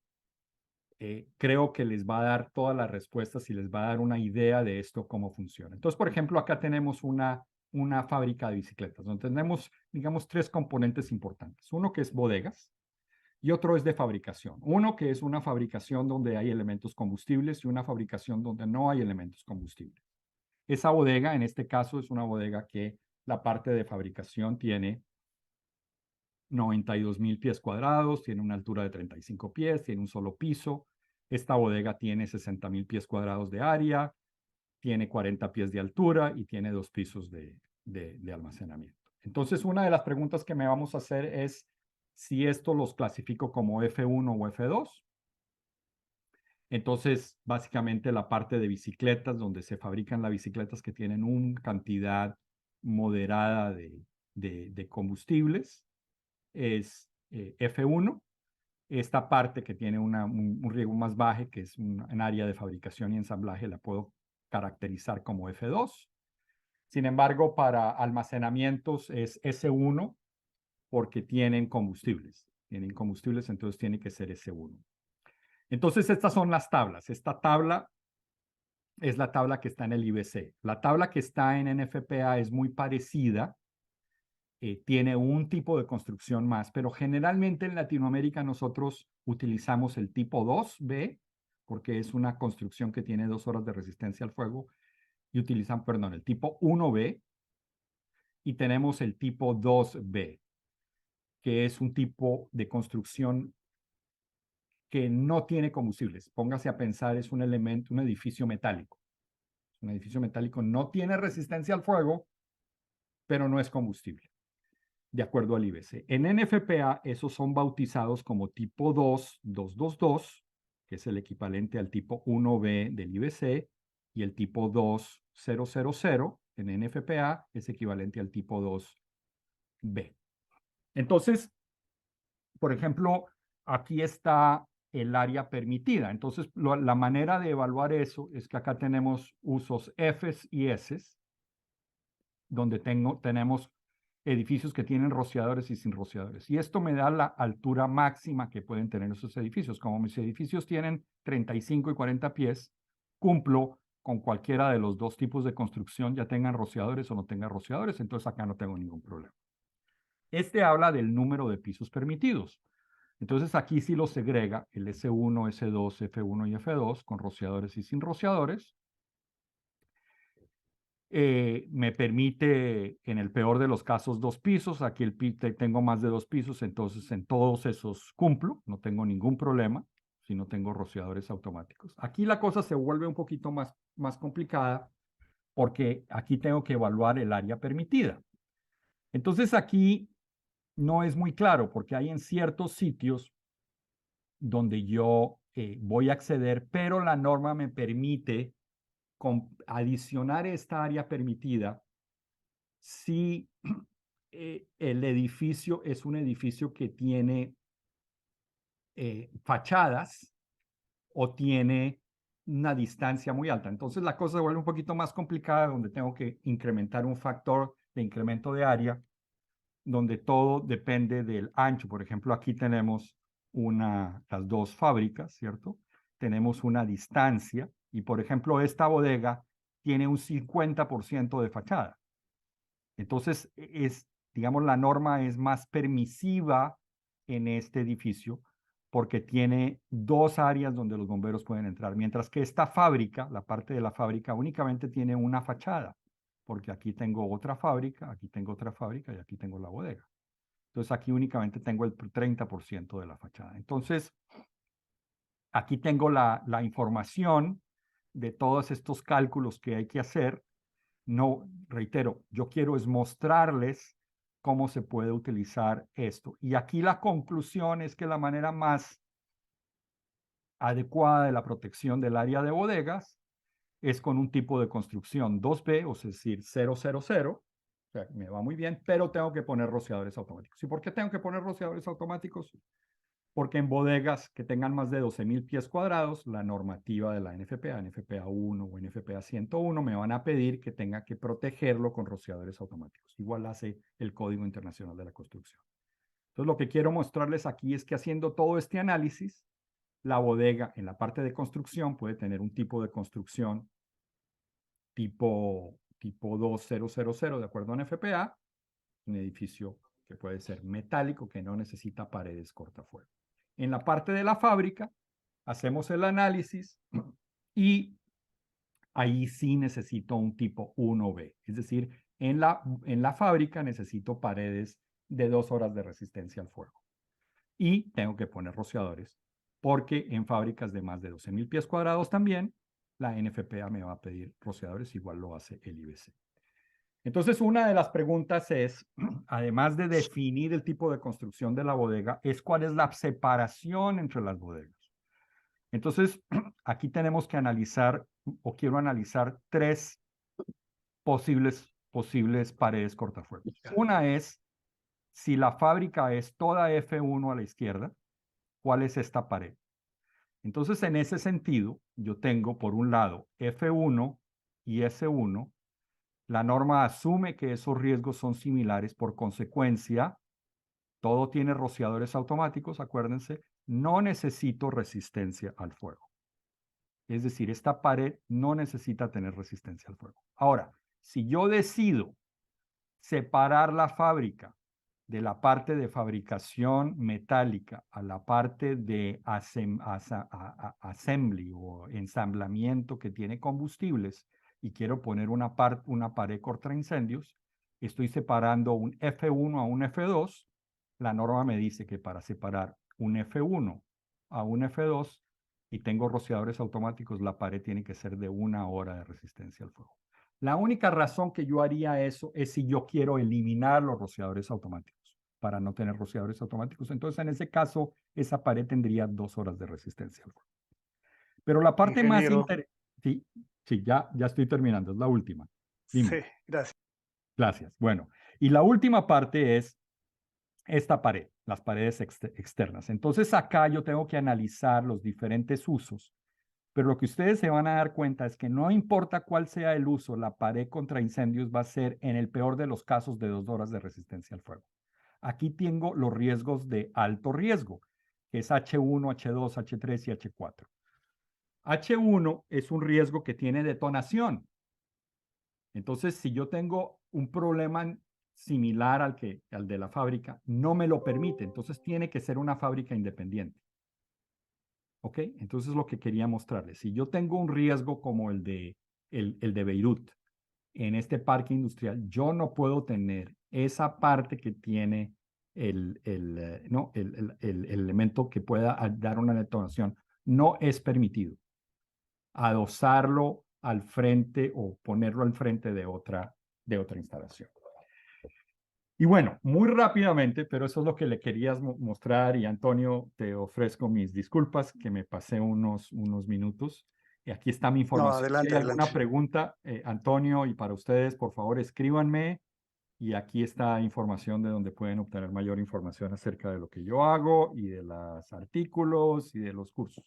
creo que les va a dar todas las respuestas y les va a dar una idea de esto, cómo funciona. Entonces, por ejemplo, acá tenemos una fábrica de bicicletas, donde tenemos, digamos, 3 componentes importantes. Uno que es bodegas y otro es de fabricación. Uno que es una fabricación donde hay elementos combustibles y una fabricación donde no hay elementos combustibles. Esa bodega, en este caso, es una bodega que la parte de fabricación tiene 92,000 pies cuadrados, tiene una altura de 35 pies, tiene un solo piso. Esta bodega tiene 60,000 pies cuadrados de área, tiene 40 pies de altura y tiene 2 pisos de almacenamiento. Entonces, una de las preguntas que me vamos a hacer es si esto los clasifico como F1 o F2. Entonces, básicamente la parte de bicicletas, donde se fabrican las bicicletas que tienen una cantidad moderada de combustibles, es F1. Esta parte que tiene un riesgo más bajo, que es un área de fabricación y ensamblaje, la puedo caracterizar como F2. Sin embargo, para almacenamientos es S1 porque tienen combustibles. Tienen combustibles, entonces tiene que ser S1. Entonces, estas son las tablas. Esta tabla es la tabla que está en el IBC. La tabla que está en NFPA es muy parecida. Tiene un tipo de construcción más, pero generalmente en Latinoamérica nosotros utilizamos el tipo 2B, porque es una construcción que tiene 2 horas de resistencia al fuego, y utilizan, perdón, el tipo 1B, y tenemos el tipo 2B, que es un tipo de construcción que no tiene combustibles. Póngase a pensar, es un elemento, un edificio metálico. Un edificio metálico no tiene resistencia al fuego, pero no es combustible, de acuerdo al IBC. En NFPA, esos son bautizados como tipo 2, que es el equivalente al tipo 1B del IBC, y el tipo 2000 en NFPA es equivalente al tipo 2B. Entonces, por ejemplo, aquí está el área permitida. Entonces, la manera de evaluar eso es que acá tenemos usos Fs y Ss, donde tenemos edificios que tienen rociadores y sin rociadores. Y esto me da la altura máxima que pueden tener esos edificios. Como mis edificios tienen 35 y 40 pies, cumplo con cualquiera de los dos tipos de construcción, ya tengan rociadores o no tengan rociadores, entonces acá no tengo ningún problema. Este habla del número de pisos permitidos. Entonces aquí sí lo segrega el S1, S2, F1 y F2 con rociadores y sin rociadores. Me permite, en el peor de los casos, 2 pisos. Aquí tengo más de 2 pisos, entonces en todos esos cumplo, no tengo ningún problema si no tengo rociadores automáticos. Aquí la cosa se vuelve un poquito más complicada porque aquí tengo que evaluar el área permitida. Entonces aquí no es muy claro porque hay en ciertos sitios donde yo voy a acceder, pero la norma me permite adicionar esta área permitida si el edificio es un edificio que tiene fachadas o tiene una distancia muy alta. Entonces la cosa se vuelve un poquito más complicada donde tengo que incrementar un factor de incremento de área, donde todo depende del ancho. Por ejemplo, aquí tenemos las 2 fábricas, ¿cierto? Tenemos una distancia y, por ejemplo, esta bodega tiene un 50% de fachada. Entonces, digamos, la norma es más permisiva en este edificio porque tiene 2 áreas donde los bomberos pueden entrar, mientras que esta fábrica, la parte de la fábrica, únicamente tiene una fachada, porque aquí tengo otra fábrica, aquí tengo otra fábrica y aquí tengo la bodega. Entonces, aquí únicamente tengo el 30% de la fachada. Entonces, aquí tengo la información de todos estos cálculos que hay que hacer. No, reitero, yo quiero es mostrarles cómo se puede utilizar esto. Y aquí la conclusión es que la manera más adecuada de la protección del área de bodegas es con un tipo de construcción 2B, o es decir, 000, o sea, me va muy bien, pero tengo que poner rociadores automáticos. ¿Y por qué tengo que poner rociadores automáticos? Porque en bodegas que tengan más de 12,000 pies cuadrados, la normativa de la NFPA, NFPA 1 o NFPA 101, me van a pedir que tenga que protegerlo con rociadores automáticos. Igual hace el Código Internacional de la Construcción. Entonces, lo que quiero mostrarles aquí es que haciendo todo este análisis, la bodega en la parte de construcción puede tener un tipo de construcción tipo 2000, de acuerdo a NFPA, un edificio que puede ser metálico, que no necesita paredes cortafuego. En la parte de la fábrica, hacemos el análisis y ahí sí necesito un tipo 1B. Es decir, en la fábrica necesito paredes de 2 horas de resistencia al fuego. Y tengo que poner rociadores, porque en fábricas de más de 12,000 pies cuadrados también la NFPA me va a pedir rociadores, igual lo hace el IBC. Entonces, una de las preguntas es, además de definir el tipo de construcción de la bodega, es cuál es la separación entre las bodegas. Entonces, aquí tenemos que analizar, o quiero analizar, tres posibles paredes cortafuegos. Una es, si la fábrica es toda F1 a la izquierda, ¿cuál es esta pared? Entonces, en ese sentido, yo tengo por un lado F1 y S1. La norma asume que esos riesgos son similares, por consecuencia, todo tiene rociadores automáticos, acuérdense, no necesito resistencia al fuego. Es decir, esta pared no necesita tener resistencia al fuego. Ahora, si yo decido separar la fábrica de la parte de fabricación metálica a la parte de assembly o ensamblamiento que tiene combustibles y quiero poner una pared contra incendios, estoy separando un F1 a un F2. La norma me dice que para separar un F1 a un F2 y tengo rociadores automáticos, la pared tiene que ser de 1 hora de resistencia al fuego. La única razón que yo haría eso es si yo quiero eliminar los rociadores automáticos, para no tener rociadores automáticos. Entonces, en ese caso, esa pared tendría 2 horas de resistencia al fuego. Pero la parte más interesante... Sí, ya estoy terminando, es la última. Dime. Sí, gracias. Gracias. Bueno, y la última parte es esta pared, las paredes externas. Entonces, acá yo tengo que analizar los diferentes usos. Pero lo que ustedes se van a dar cuenta es que no importa cuál sea el uso, la pared contra incendios va a ser, en el peor de los casos, de 2 horas de resistencia al fuego. Aquí tengo los riesgos de alto riesgo, que es H1, H2, H3 y H4. H1 es un riesgo que tiene detonación. Entonces, si yo tengo un problema similar al de la fábrica, no me lo permite. Entonces, tiene que ser una fábrica independiente. ¿Ok? Entonces, lo que quería mostrarles, si yo tengo un riesgo como el de Beirut en este parque industrial, yo no puedo tener esa parte que tiene el elemento que pueda dar una detonación. No es permitido adosarlo al frente o ponerlo al frente de otra instalación. Y bueno, muy rápidamente, pero eso es lo que le querías mostrar. Y Antonio, te ofrezco mis disculpas, que me pasé unos minutos. Y aquí está mi información. No, adelante, si hay alguna adelante. pregunta, Antonio, y para ustedes, por favor, escríbanme. Y aquí está información de donde pueden obtener mayor información acerca de lo que yo hago y de los artículos y de los cursos.